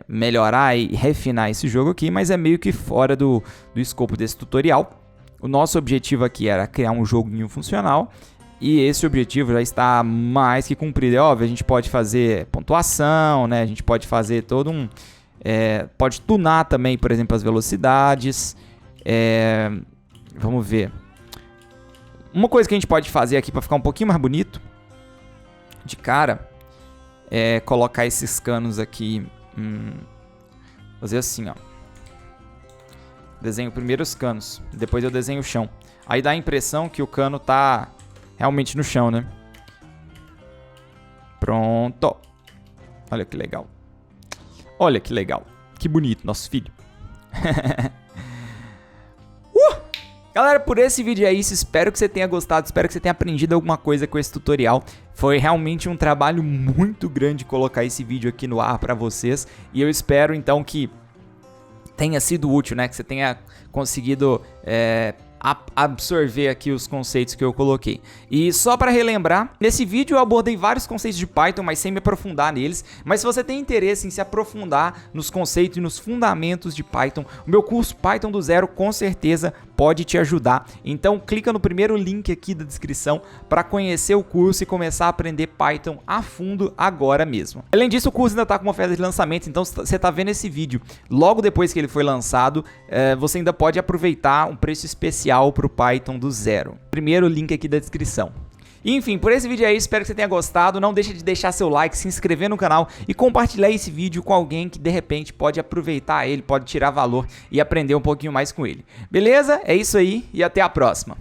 melhorar e refinar esse jogo aqui, mas é meio que fora do escopo desse tutorial. O nosso objetivo aqui era criar um joguinho funcional e esse objetivo já está mais que cumprido. É óbvio, a gente pode fazer pontuação, né? A gente pode fazer todo um... pode tunar também, por exemplo, as velocidades. Vamos ver. Uma coisa que a gente pode fazer aqui para ficar um pouquinho mais bonito, de cara, é colocar esses canos aqui. Fazer assim, ó. Desenho primeiro os canos, depois eu desenho o chão. Aí dá a impressão que o cano tá realmente no chão, né? Pronto. Olha que legal. Olha que legal. Que bonito, nosso filho. Galera, por esse vídeo é isso. Espero que você tenha gostado. Espero que você tenha aprendido alguma coisa com esse tutorial. Foi realmente um trabalho muito grande colocar esse vídeo aqui no ar pra vocês. E eu espero, então, que tenha sido útil, né? Que você tenha conseguido absorver aqui os conceitos que eu coloquei. E só para relembrar, nesse vídeo eu abordei vários conceitos de Python, mas sem me aprofundar neles. Mas se você tem interesse em se aprofundar nos conceitos e nos fundamentos de Python, o meu curso Python do Zero com certeza pode te ajudar. Então clica no primeiro link aqui da descrição para conhecer o curso e começar a aprender Python a fundo agora mesmo. Além disso, o curso ainda está com uma oferta de lançamento, então se você está vendo esse vídeo logo depois que ele foi lançado, você ainda pode aproveitar um preço especial para o Python do Zero. Primeiro link aqui da descrição. Enfim, por esse vídeo é isso, espero que você tenha gostado. Não deixe de deixar seu like, se inscrever no canal e compartilhar esse vídeo com alguém que de repente pode aproveitar ele, pode tirar valor e aprender um pouquinho mais com ele. Beleza? É isso aí e até a próxima.